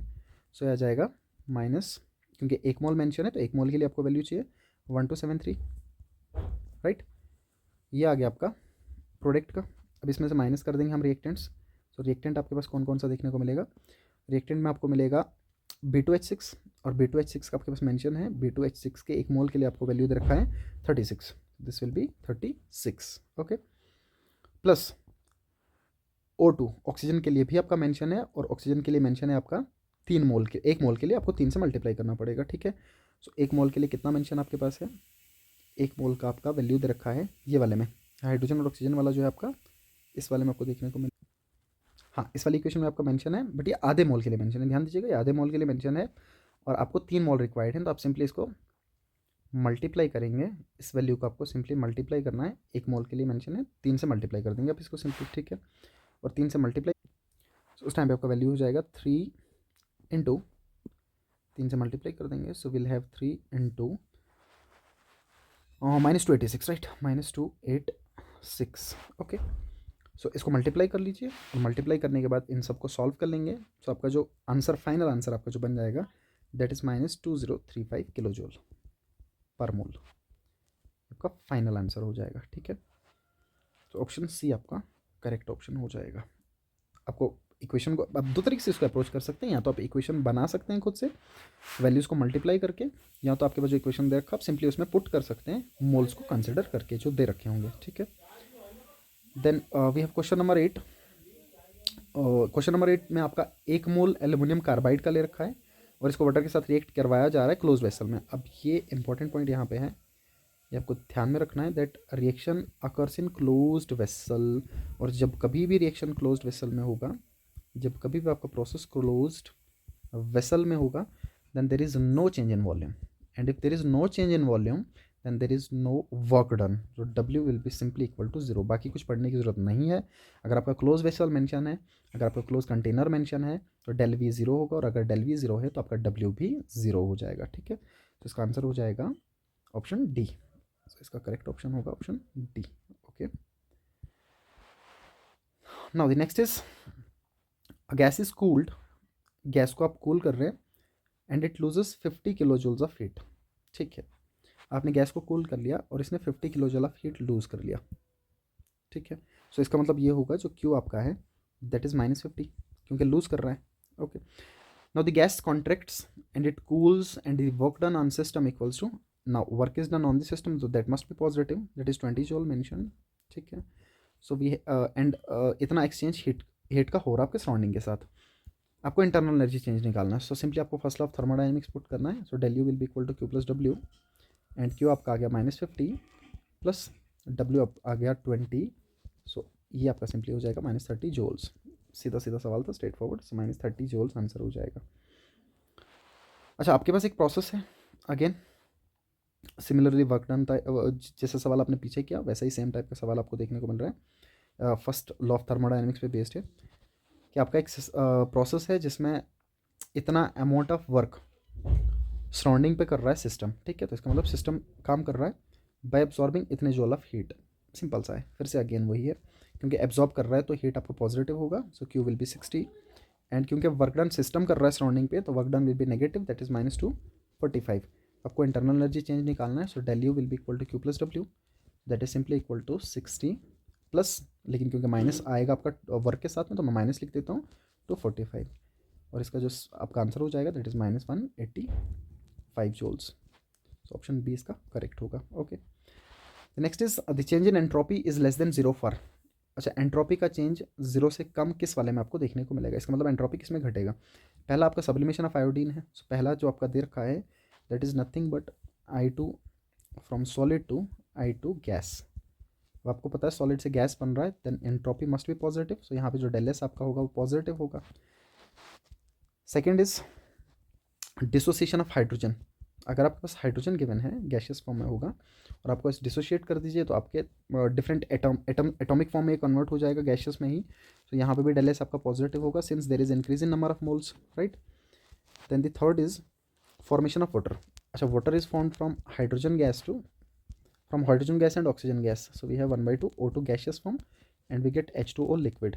सो आ जाएगा माइनस, क्योंकि 1 मोल मेंशन है तो 1 मोल के लिए आपको वैल्यू चाहिए 1273, राइट। ये आ गया आपका प्रोडक्ट का। अब इसमें से माइनस कर देंगे हम रिएक्टेंट्स। सो रिएक्टेंट आपके पास कौन कौन सा देखने को मिलेगा, रिएक्टेंट में आपको मिलेगा B2H6, और B2H6 का आपके पास मेंशन है, B2H6 के 1 मोल के लिए आपको वैल्यू दे रखा है 36, this will B 36। Okay, plus O2 oxygen के लिए भी आपका मेंशन है, और ऑक्सीजन के लिए मेंशन है आपका 3 मोल के, 1 मोल के लिए आपको 3 से मल्टीप्लाई करना पड़ेगा। ठीक है, सो 1 मोल के लिए कितना मेंशन आपके पास है, 1 मोल का आपका वैल्यू दे रखा है ये वाले में, हाइड्रोजन और ऑक्सीजन वाला जो है आपका इस वाले में आपको देखने को मिल, हाँ इस वाली इक्वेशन में आपका मेंशन है, बट ये आधे मोल के लिए मेंशन है, ध्यान दीजिएगा ये आधे मोल के लिए मेंशन है और आपको 3 मोल रिक्वायर्ड है, तो आप सिंपली इसको मल्टीप्लाई करेंगे, इस वैल्यू को आपको सिंपली मल्टीप्लाई करना है, 1 मोल के लिए मेंशन है 3 से मल्टीप्लाई कर देंगे आप इसको सिंपली, ठीक है, और 3 से मल्टीप्लाई, उस टाइम पे आपका वैल्यू हो जाएगा 3 इंटू 3 से मल्टीप्लाई कर देंगे, so will have 3 into -286 right, -286 okay. So इसको मल्टीप्लाई कर लीजिए और मल्टीप्लाई करने के बाद इन सबको सॉल्व कर लेंगे, सो आपका जो आंसर फाइनल आंसर आपका जो बन जाएगा दैट इज़ -2035 किलो जूल पर मोल, आपका फाइनल आंसर हो जाएगा, ठीक है। तो ऑप्शन सी आपका करेक्ट ऑप्शन हो जाएगा। आपको इक्वेशन को आप 2 तरीके से इसको अप्रोच कर सकते हैं, या तो आप इक्वेशन बना सकते हैं खुद से वैल्यूज़ को मल्टीप्लाई करके, या तो आपके पास जो इक्वेशन दे रखा आप सिंपली उसमें पुट कर सकते हैं मोल्स को कंसिडर करके जो दे रखे होंगे, ठीक है। Then we have question number 8। Question number 8 में आपका 1 मोल एल्यूमिनियम कार्बाइड का ले रखा है और इसको वाटर के साथ रिएक्ट करवाया जा रहा है क्लोज वेसल में। अब ये इंपॉर्टेंट पॉइंट यहाँ पे है, ये आपको ध्यान में रखना है that reaction occurs in closed vessel, और जब कभी भी रिएक्शन क्लोज्ड वेसल में होगा, जब कभी भी आपका प्रोसेस क्लोज्ड वेसल में होगा, then there is no change in volume, and if there is no change in volume then there is no work done, जो W will be simply equal to 0। बाकी कुछ पढ़ने की जरूरत नहीं है। अगर आपका क्लोज वेसल मेंशन है, अगर आपका क्लोज कंटेनर मेंशन है तो डेल V 0 होगा, और अगर डेल V 0 है तो आपका W भी 0 हो जाएगा, ठीक है। तो इसका आंसर हो जाएगा ऑप्शन डी। तो इसका करेक्ट ऑप्शन होगा option D, okay. Now the next is gas is cooled, gas को आप कूल कर रहे हैं and it loses 50 kilo joules of heat, ठीक है। आपने गैस को कूल कर लिया और इसने 50 kilo joule of heat lose कर लिया, ठीक है। सो इसका मतलब ये होगा जो क्यू आपका है दैट इज -50, क्योंकि लूज कर रहा है, okay. Now the gas contracts and it cools and the work done on system equals to, now work is done on the system, so that must be positive, that is 20 joule mention, ठीक है। So we and इतना exchange heat का हो रहा है आपके surrounding के साथ, आपको इंटरनल एनर्जी चेंज निकालना है। सो सिंपली आपको first law of thermodynamics put करना है, so del U will be equal to Q plus W, and Q आपका आ गया -50 प्लस डब्ल्यू आ गया 20, सो ये आपका सिंपली हो जाएगा -30 जूल्स। सीधा सीधा सवाल था, स्ट्रेट फॉरवर्ड, सो -30 जूल्स आंसर हो जाएगा। अच्छा, आपके पास एक प्रोसेस है, अगेन सिमिलरली वर्क डन था, जैसा सवाल आपने पीछे किया वैसा ही सेम टाइप का सवाल आपको देखने को मिल रहा है। फर्स्ट लॉ ऑफ थर्मोडायनेमिक्स पे बेस्ड है कि आपका एक प्रोसेस है जिसमें इतना अमाउंट ऑफ वर्क सराउंडिंग पे कर रहा है सिस्टम, ठीक है। तो इसका मतलब सिस्टम काम कर रहा है बाय एब्जॉर्बिंग इतने जूल ऑफ हीट, सिंपल सा है। फिर से अगेन वही है, क्योंकि एब्जॉर्ब कर रहा है तो हीट आपको पॉजिटिव होगा, so Q will be 60, and क्योंकि वर्क डन सिस्टम कर रहा है सराउंडिंग पे तो work done will be negative, that is -245। आपको इंटरनल एनर्जी चेंज निकालना है, so del U will be equal to Q plus W, that is simply equal to 60 plus, लेकिन क्योंकि माइनस आएगा आपका वर्क के साथ में तो मैं माइनस लिख देता हूँ 245, और इसका जो आपका आंसर हो जाएगा that is -185 joules. So option B इसका करेक्ट होगा, okay. Next is the change in entropy is less than 0 for, अच्छा एंट्रोपी का चेंज 0 से कम किस वाले में आपको देखने को मिलेगा, इसका मतलब एंट्रोपी किस में घटेगा। पहला आपका सब्लिमेशन ऑफ आयोडीन है, सो पहला जो आपका दे रखा है that is nothing but I2 from solid to I2 gas. अब आपको पता है सॉलिड से गैस बन रहा है, then entropy must be positive, so यहाँ पे जो डेल एस आपका होगा वो पॉजिटिव होगा। Second is dissociation of hydrogen, अगर आपके पास हाइड्रोजन गिवन है गैशियस फॉर्म में होगा और आपको इस डिसोशिएट कर दीजिए तो आपके डिफरेंट एटॉमिक फॉर्म में कन्वर्ट हो जाएगा गैशियस में ही, तो यहाँ पे भी डेल एस आपका पॉजिटिव होगा since there is increase in number of moles, right. Then the third is formation of water, अच्छा water is formed from hydrogen gas to from hydrogen gas and oxygen gas, so we have 1/2 O2 gaseous form and we get H2O liquid।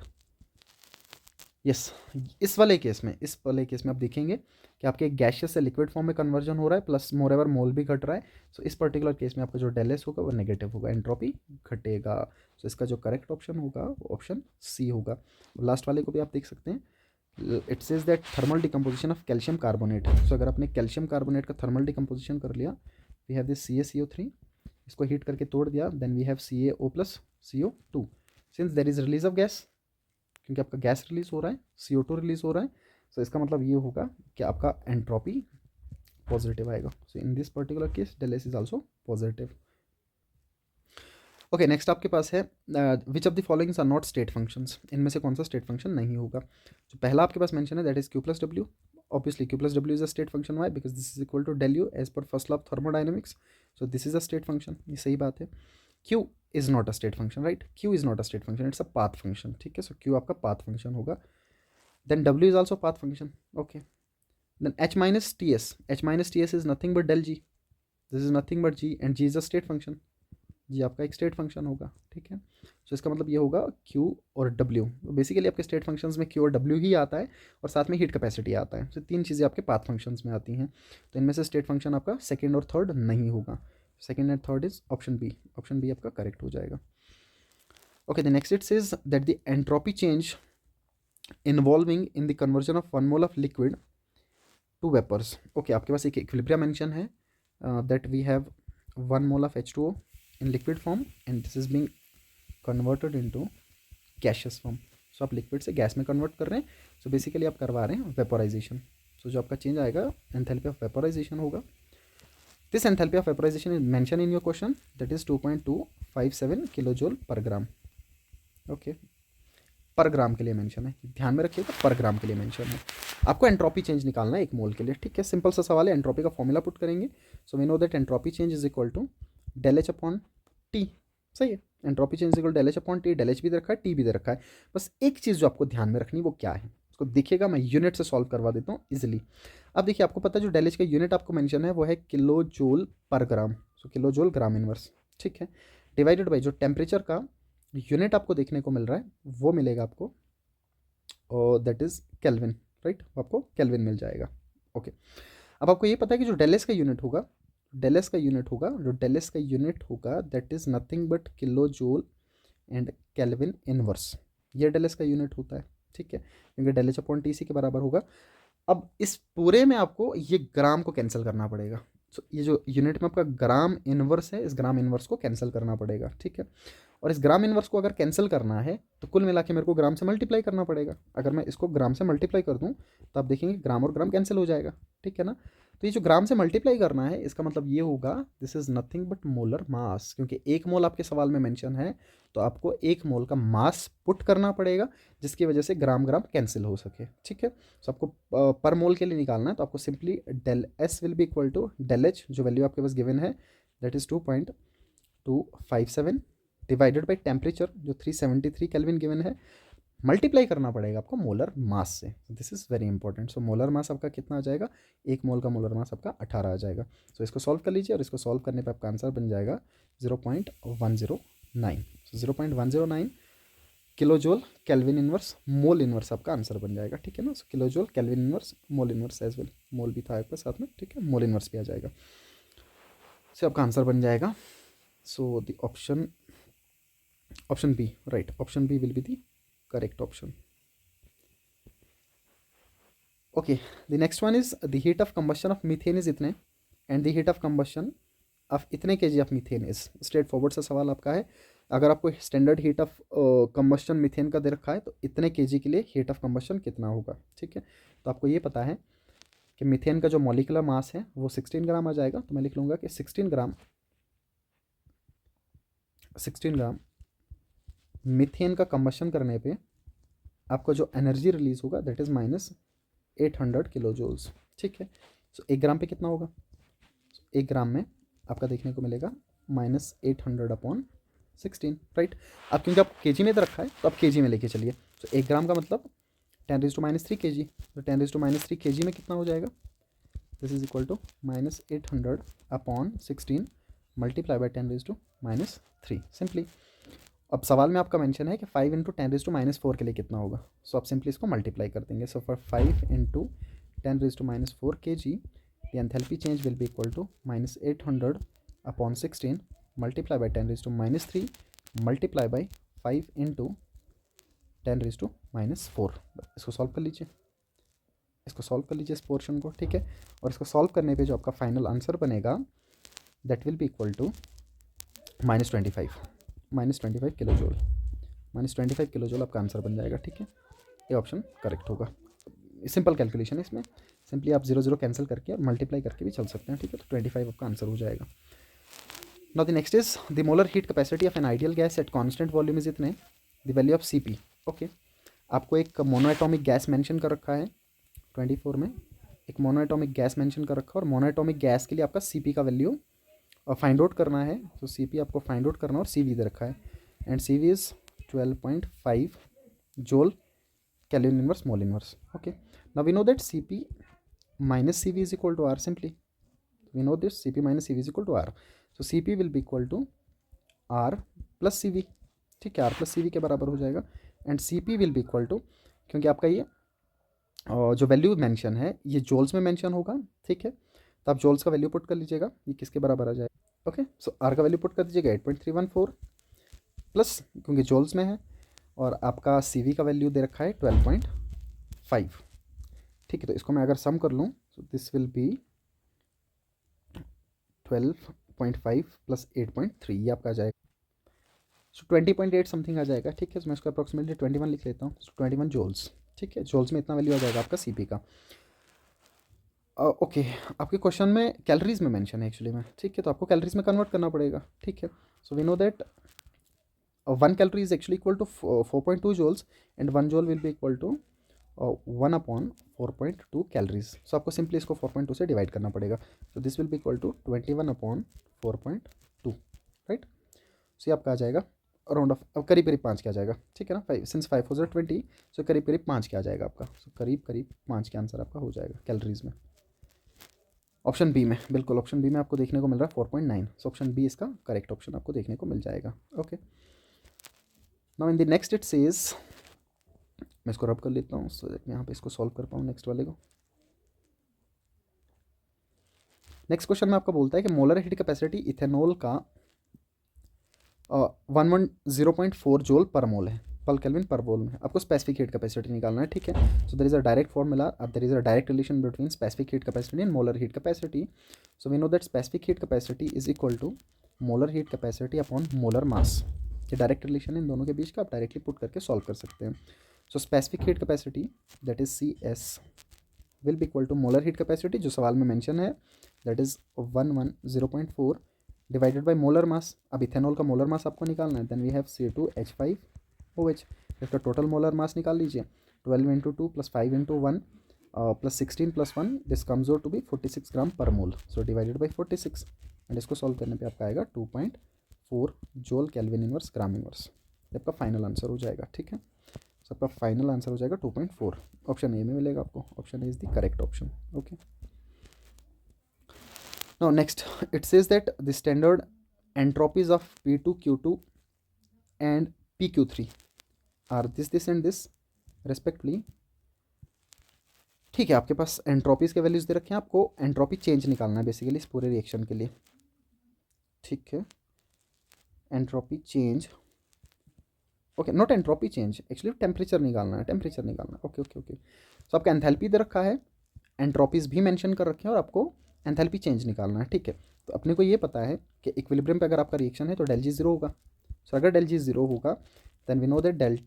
yes, इस वाले case में आप देखेंगे कि आपके gaseous से liquid form में कन्वर्जन हो रहा है प्लस मोर एवर मोल भी घट रहा है, सो इस पर्टिकुलर केस में आपका जो डेल एस होगा वो नेगेटिव होगा, एंट्रोपी घटेगा। सो इसका जो करेक्ट ऑप्शन होगा वो ऑप्शन सी होगा। लास्ट वाले को भी आप देख सकते हैं, it says that thermal decomposition of calcium carbonate, so अगर आपने कैल्शियम कार्बोनेट का थर्मल डिकम्पोजिशन कर लिया, वी हैव दिस CaCO3, इसको हीट करके तोड़ दिया, then we have CaO plus CO2, since there is release of gas, क्योंकि आपका गैस रिलीज हो रहा है CO2 रिलीज हो रहा है, सो इसका मतलब ये होगा कि आपका एंट्रोपी पॉजिटिव आएगा. So in this particular case del S is also positive. Okay, next आपके पास है which of the followings are not state functions. इनमें से कौन सा स्टेट फंक्शन नहीं होगा. जो पहला आपके पास मेंशन है that is Q plus W. Obviously Q plus W is a state function. Why? Because this is equal to del U as per first law of thermodynamics. So this is a state function. ये सही बात है. Q is not a state function, right? Q is not a state function, it's a path function. ठीक है, so Q आपका path function होगा. Then W is also path function. Okay, then H minus T S. H minus T S is nothing but del G. This is nothing but G and G is a state function. G आपका एक state function होगा. ठीक है, so इसका मतलब ये होगा Q और W. बेसिकली आपके स्टेट फंक्शंस में Q और W ही आता है और साथ में हीट कैपेसिटी आता है. तो तीन चीज़ें आपके पाथ फंक्शंस में आती हैं. तो इनमें से स्टेट फंक्शन आपका सेकंड और थर्ड नहीं होगा. Second and third is option B. Option B आपका करेक्ट हो जाएगा. Okay, the next it says that the entropy change involving in the conversion of 1 mole of liquid to vapours. Okay, आपके पास एक equilibrium mention है that we have 1 mole of H2O in liquid form and this is being converted into gaseous form. So आप liquid से gas में convert कर रहे हैं. सो बेसिकली आप करवा रहे हैं वेपोराइजेशन. सो जो आपका चेंज आएगा एंथैल्पी ऑफ वेपोराइजेशन होगा. This enthalpy of vaporisation is mention in your question that is 2.257 kilo joule पर ग्राम. ओके, पर ग्राम के लिए मेंशन है, ध्यान में रखिएगा, पर ग्राम के लिए मेंशन है. आपको एंट्रोपी चेंज निकालना है एक मोल के लिए. ठीक है, सिंपल सा सवाल है. एंट्रोपी का फॉर्मूला पुट करेंगे. So we know that entropy change is equal to del H upon T. सही है, entropy change equal del H upon T. Del H भी दे रखा है, टी भी दे रखा है. बस एक चीज़ जो आपको ध्यान में रखनी वो क्या है, उसको देखिएगा. मैं यूनिट से सॉल्व करवा देता हूँ इजिली. अब देखिए, आपको पता है जो डेल एच का यूनिट आपको मेंशन है वो है किलो जूल पर ग्राम. सो किलो जूल ग्राम इनवर्स. ठीक है, डिवाइडेड बाई जो टेम्परेचर का यूनिट आपको देखने को मिल रहा है वो मिलेगा आपको और दैट इज केल्विन. राइट, आपको केल्विन मिल जाएगा. ओके, अब आपको ये पता है कि जो डेल एस का यूनिट होगा, डेल एस का यूनिट होगा, जो डेल एस का यूनिट होगा that is nothing but kilo joule and kelvin inverse. ये डेल एस का यूनिट होता है. ठीक है, क्योंकि डेल एच अपॉन टी सी के बराबर होगा. अब इस पूरे में आपको ये ग्राम को कैंसिल करना पड़ेगा. सो ये जो यूनिट में आपका ग्राम इनवर्स है, इस ग्राम इनवर्स को कैंसिल करना पड़ेगा. ठीक है, और इस ग्राम इनवर्स को अगर कैंसिल करना है तो कुल मिला के मेरे को ग्राम से मल्टीप्लाई करना पड़ेगा. अगर मैं इसको ग्राम से मल्टीप्लाई कर दूं तो आप देखेंगे ग्राम और ग्राम कैंसिल हो जाएगा. ठीक है ना, तो ये जो ग्राम से मल्टीप्लाई करना है इसका मतलब ये होगा this is nothing but molar mass. क्योंकि एक मोल आपके सवाल में मेंशन है तो आपको एक मोल का मास पुट करना पड़ेगा जिसकी वजह से ग्राम ग्राम कैंसिल हो सके. ठीक है, तो आपको पर मोल के लिए निकालना है तो आपको simply del S will be equal to del H, जो वैल्यू आपके पास गिवन है that is 2.257 divided by temperature जो 373 केल्विन गिवन है, मल्टीप्लाई करना पड़ेगा आपको मोलर मास से. This is very important. So molar mass आपका कितना आ जाएगा, एक मोल का मोलर मास आपका 18 आ जाएगा. सो इसको सॉल्व कर लीजिए और इसको सॉल्व करने पे आपका आंसर बन जाएगा 0.109. So 0.109 kilo joule kelvin inverse mole inverse आपका आंसर बन जाएगा. ठीक है ना, so kilo joule kelvin inverse mole inverse as well, mole भी था आपके साथ में. ठीक है, मोल इनवर्स भी आ जाएगा. सो आपका आंसर बन जाएगा. So the option B, right, option B will be the correct option. Okay, the next one is the heat of combustion of methane is इतने and the heat of combustion of इतने kg of methane is. Straight forward सा सवाल आपका है. अगर आपको standard heat of combustion methane का दे रखा है तो इतने kg के लिए हीट ऑफ कंबस्शन कितना होगा. ठीक है, तो आपको ये पता है कि मीथेन का जो मॉलिक्यूलर मास है वो 16 ग्राम आ जाएगा. तो मैं लिख लूँगा कि 16 ग्राम मीथेन का कंबशन करने पे आपको जो एनर्जी रिलीज होगा दैट इज -800 किलो जूल्स. ठीक है, सो एक ग्राम पे कितना होगा, एक ग्राम में आपका देखने को मिलेगा -800 अपॉन 16. राइट, अब क्योंकि आप केजी में तो रखा है तो आप केजी में लेके चलिए. तो एक ग्राम का मतलब 10⁻³ kg. तो 10⁻³ kg में कितना हो जाएगा, this is equal to -800 upon 16 multiply by 10⁻³ simply. अब सवाल में आपका मेंशन है कि 5 × 10⁻⁻4 के लिए कितना होगा. सो आप सिंपली इसको मल्टीप्लाई कर देंगे. So for 5 × 10⁻⁴ kg the enthalpy change will be equal to -800 upon 16 multiply by 10⁻³ multiply by 5 × 10⁻⁴. इसको सॉल्व कर लीजिए, इसको सॉल्व कर लीजिए इस पोर्शन को. ठीक है, और इसको सॉल्व करने पे जो आपका फाइनल आंसर बनेगा that will be equal to -25 kilo joule. -25 kilo joule आपका आंसर बन जाएगा. ठीक है, ये ऑप्शन करेक्ट होगा. सिंपल कैलकुलेशन है इसमें, सिंपली आप 0 0 कैंसिल करके और मल्टीप्लाई करके भी चल सकते हैं, ठीक है। तो 25 आपका आंसर हो जाएगा। Now the next is the molar heat capacity of an ideal gas at constant volume is इतने, the value of Cp। Okay, आपको एक मोनोएटॉमिक गैस मेंशन कर रखा है 24 में, एक मोनोएटॉमिक गैस मेंशन कर रखा है और मोनोएटॉमिक गैस के लिए आपका Cp का वैल्यू फाइंड आउट करना है। तो Cp आपको फाइंड आउट करना है और Cv दे रखा है, एंड Cv इज 12.5 जोल Kelvin inverse mole inverse. Okay, now we know that Cp minus Cv is equal to R. Simply we know this, Cp minus Cv is equal to R. So Cp will be equal to R plus Cv, ठीक है, R plus Cv के बराबर हो जाएगा। And Cp will be equal to, क्योंकि आपका ये जो वैल्यू मेंशन है ये जोल्स में मेंशन होगा, ठीक है, तो आप जोल्स का वैल्यू पुट कर लीजिएगा, ये किसके बराबर आ जाएगा। ओके, सो R का वैल्यू पुट कर दीजिएगा 8.314 प्लस, क्योंकि जोल्स में है, और आपका Cv का वैल्यू दे रखा है 12.5, ठीक है। तो इसको मैं अगर सम कर लूँ तो दिस विल बी 12.5 प्लस 8.3, ये आपका आ जाएगा, सो 20.8 समथिंग आ जाएगा, ठीक है। तो मैं इसको अप्रॉक्सीमेटली 21 लिख लेता हूँ, सो 21 जोल्स, ठीक है। जोल्स में इतना वैल्यू आ जाएगा आपका Cp का। ओके, आपके क्वेश्चन में कैलोरीज में मेंशन है एक्चुअली में, ठीक है, तो आपको कैलोरीज में कन्वर्ट करना पड़ेगा, ठीक है। So we know that 1 calorie is actually equal to 4.2 joules and 1 joule will be equal to 1 upon 4.2 calories. So आपको सिंपली इसको 4.2 से डिवाइड करना पड़ेगा, so this will be equal to 21 upon 4.2, right. So ये आपका आ जाएगा अराउंड ऑफ, अब करीब करीब 5 के आ जाएगा, ठीक है ना, 5 सिंस 5 हो 20, सो करीब करीब 5 के आ जाएगा आपका, सो करीब करीब 5 के आंसर आपका हो जाएगा कैलोरीज में। ऑप्शन बी में, बिल्कुल ऑप्शन बी में आपको देखने को मिल रहा है 4.9, सो ऑप्शन बी इसका करेक्ट ऑप्शन आपको देखने को मिल जाएगा। Okay, now in the next it says, मैं इसको रब कर लेता हूँ सो दैट मैं यहाँ पे इसको सॉल्व कर पाऊँ नेक्स्ट वाले को। नेक्स्ट क्वेश्चन में आपका बोलता है कि मोलर हीट कैपेसिटी इथेनॉल का 0.4 जोल पर मोल है, पर केल्विन पर मोल में। आपको स्पेसिफिक हीट कैपेसिटी निकालना है, ठीक है। So there is a direct formula, there is a direct relation between specific heat capacity and molar heat capacity. So we know that specific heat capacity is equal to molar heat capacity upon molar mass. ये direct relation है इन दोनों के बीच का, आप directly put करके solve कर सकते हैं। So specific heat capacity that is CS will be equal to molar heat capacity जो सवाल में मेंशन है, that is 0.4 divided by molar mass. अब इथेनॉल का मोलर मास आपको निकालना है, देन वी हैव C2H5OH। इसका टोटल मोलर मास निकाल लीजिए, 12 into 2 plus 5 into 1 plus 16 plus 1, this comes out to be 46 gram per mole. So divided by 46, and इसको solve करने पे आपका आएगा 2.4 जोल केल्विन इनवर्स ग्राम इनवर्स। ये आपका फाइनल आंसर हो जाएगा, ठीक है। सो आपका फाइनल आंसर हो जाएगा 2.4, ऑप्शन ए में मिलेगा आपको, option A is the correct option. Okay, now next it says that the standard entropies of P2 Q2 and PQ3 are this and this respectively। ठीक है, आपके पास एंट्रोपीज के वैल्यूज दे रखे हैं, आपको एंट्रोपी चेंज निकालना है बेसिकली इस पूरे रिएक्शन के लिए, ठीक है। Entropy change, okay, not entropy change, actually temperature निकालना है, टेम्परेचर निकालना है। ओके ओके ओके, सो आपका एंथैल्पी दे रखा है, एंट्रोपीज भी मेंशन कर रखे हैं, और आपको एंथैल्पी चेंज निकालना है, ठीक है। तो अपने को ये पता है कि इक्विलिब्रियम पे अगर आपका रिएक्शन है तो डेल जी जीरो होगा। सो अगर डेल जी जीरो होगा then we know that del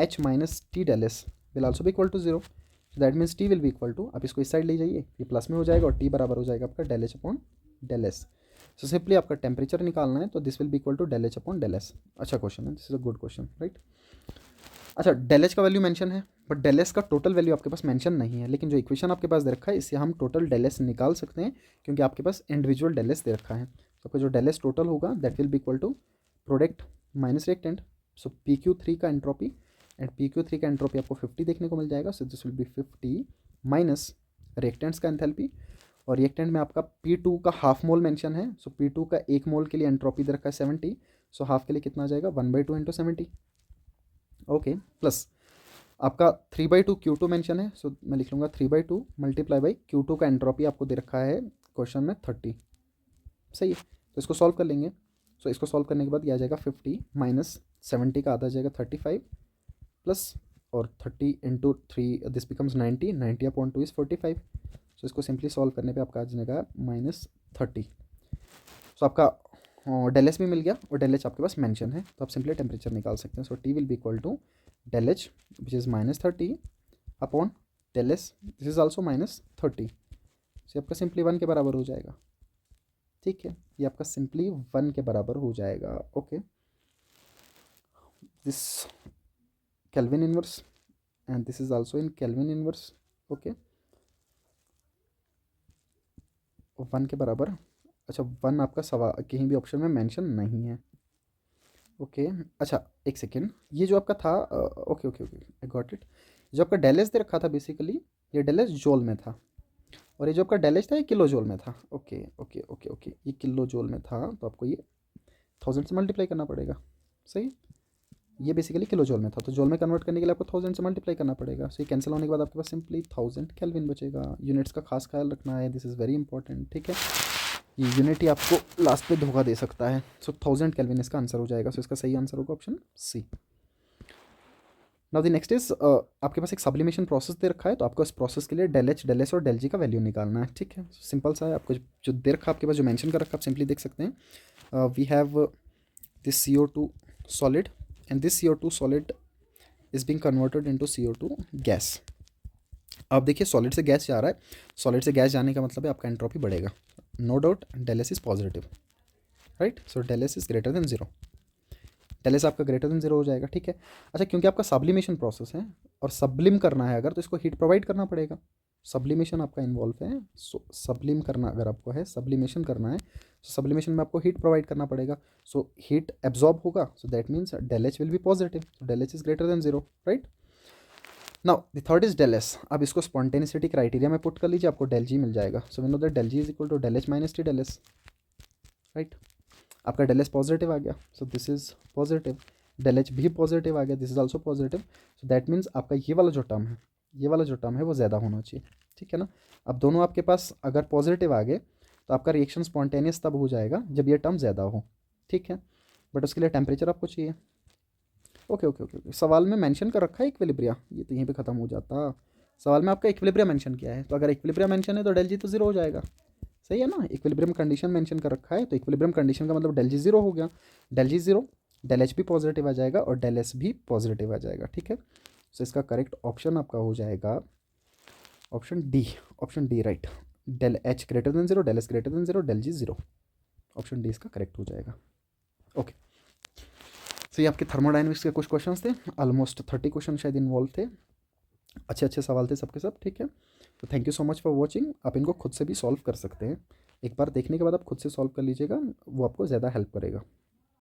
H minus T del S will also भी equal to zero. So that means T will be equal to, आप इसको इस side ले जाइए, ये प्लस में हो जाएगा और टी बराबर हो जाएगा आपका del H upon del S. So simply आपका टेम्परेचर निकालना है, तो this will be equal to del H upon del S. अच्छा क्वेश्चन है, this is a good question, right. अच्छा, डेल एच का वैल्यू मेंशन है, बट डेल एस का टोटल वैल्यू आपके पास मेंशन नहीं है, लेकिन जो इक्वेशन आपके पास दे रखा है इससे हम टोटल डेल एस निकाल सकते हैं, क्योंकि आपके पास इंडिविजुअल डेल एस दे रखा है। तो आपका जो डेल एस टोटल होगा that will be equal to product minus reactant. So PQ3 का एंट्रोपी, एंड PQ3 का एंट्रोपी आपको 50 देखने को मिल जाएगा। सो this will B 50 minus reactants का एंथैल्पी, और रिएक्टेंट में आपका P2 का हाफ मोल मेंशन है। सो P2 का 1 मोल के लिए एंट्रोपी दे रखा है 70, सो हाफ के लिए कितना आ जाएगा 1/2 इंटू 70। ओके, प्लस आपका 3/2 Q2 मेंशन है, सो मैं लिख लूँगा 3/2 मल्टीप्लाई बाई Q2 का एंट्रोपी आपको दे रखा है क्वेश्चन में 30, सही है। तो इसको सॉल्व कर लेंगे, सो इसको सॉल्व करने के बाद ये आ जाएगा 50 माइनस 70 का आधा आ जाएगा 35 प्लस और 30 into 3 this becomes 90 upon 2 is 45। सो इसको सिंपली सॉल्व करने पे आपका आ जाएगा -30। सो आपका डेल एच भी मिल गया, और डेल एच आपके पास मेंशन है, तो आप सिंपली टेम्परेचर निकाल सकते हैं। So T will be equal to del H which is -30 upon del S this is also -30, तो आपका सिंपली 1 के बराबर हो जाएगा। ठीक है, ये आपका सिंपली 1 के बराबर हो जाएगा। Okay, this kelvin inverse and this is also in kelvin inverse. Okay, 1 के बराबर। अच्छा, 1 आपका सवाल कहीं भी ऑप्शन में मेंशन नहीं है। ओके, अच्छा एक सेकेंड, ये जो आपका था, okay okay okay, I got it. जो आपका डेल एस दे रखा था बेसिकली, ये डेल एस जूल में था, और ये जो आपका डेल एच था ये किलो जूल में था। ओके ओके ओके ओके, ये किलो जूल में था, तो आपको ये 1000 से मल्टीप्लाई करना पड़ेगा। सही, ये बेसिकली किलो जूल में था, तो जूल में कन्वर्ट करने के लिए आपको 1000 से मल्टीप्लाई करना पड़ेगा। सो ये कैंसिल होने के बाद आपके पास सिंपली 1000 केल्विन बचेगा। यूनिट्स का खास ख्याल रखना है, दिस इज़ वेरी इंपॉर्टेंट। ठीक है, ये यूनिट ही आपको लास्ट पे धोखा दे सकता है। सो 1000 केल्विन इसका आंसर हो जाएगा। सो इसका सही आंसर होगा option C. Now the next is, आपके पास एक सब्लिमेशन प्रोसेस दे रखा है, तो आपको इस प्रोसेस के लिए डेल एच और डेल जी का वैल्यू निकालना है। ठीक है, सिंपल सा है। आपको जो दे रखा आपके पास, जो मेंशन कर रखा, आप सिंपली देख सकते हैं। We have this CO2 solid and this CO2 solid is being converted into CO2 gas. अब देखिए, सॉलिड से गैस जा रहा है, सॉलिड से गैस जाने का मतलब है आपका एंट्रोपी बढ़ेगा। No doubt del S is positive, right. So del S is greater than 0, del S आपका ग्रेटर देन 0 हो जाएगा। ठीक है, अच्छा क्योंकि आपका सब्लिमेशन प्रोसेस है और सब्लिम करना है अगर, तो इसको हीट प्रोवाइड करना पड़ेगा। सब्लिमेशन आपका इन्वॉल्व है, सो सब्लिम करना अगर आपको है, सब्लिमेशन करना है, तो सब्लिमेशन में आपको हीट प्रोवाइड करना पड़ेगा। सो हीट एब्जॉर्ब होगा, so that means del H will be positive, so del H is greater than 0, right. Now the third is del S. अब इसको स्पॉन्टेनिसिटी क्राइटेरिया में पुट कर लीजिए, आपको डेल जी मिल जाएगा। So we know that del G is equal to del H minus T del S, right. आपका del S positive आ गया, so this is positive. Del H भी पॉजिटिव आ गया, this is also positive. So that means आपका ये वाला जो टर्म है, ये वाला जो टर्म है वो ज़्यादा होना चाहिए। ठीक है ना। अब दोनों आपके पास अगर पॉजिटिव आ गए, तो आपका रिएक्शन स्पॉन्टेनियस तब हो जाएगा जब ये टर्म ज़्यादा हो। ठीक है, बट उसके लिए टेम्परेचर आपको चाहिए। ओके ओके ओके ओके, सवाल में मेंशन कर रखा है इक्विलिब्रिया, ये तो यहीं पे ख़त्म हो जाता। सवाल में आपका इक्विलिब्रिया मेंशन किया है, तो अगर इक्विलिब्रिया मेंशन है तो डेल जी तो 0 हो जाएगा। सही है ना, इक्विलिब्रियम कंडीशन मेंशन कर रखा है, तो इक्विलिब्रियम कंडीशन का मतलब डेल जी 0 हो गया। डेल जी 0, डेल एच भी पॉजिटिव आ जाएगा और डेल एस भी पॉजिटिव आ जाएगा। ठीक है, सो इसका करेक्ट ऑप्शन आपका हो जाएगा option D. Option D, right. Del H greater than 0, del S greater than 0, del G 0, option D इसका करेक्ट हो जाएगा। ओके, सो ये आपके थर्मोडाइनमिक्स के कुछ क्वेश्चन थे, ऑलमोस्ट 30 क्वेश्चन शायद इन्वॉल्व थे। अच्छे अच्छे सवाल थे सबके सब। ठीक है, तो thank you so much for watching. आप इनको खुद से भी सॉल्व कर सकते हैं, एक बार देखने के बाद आप खुद से सॉल्व कर लीजिएगा, वो आपको ज़्यादा हेल्प करेगा।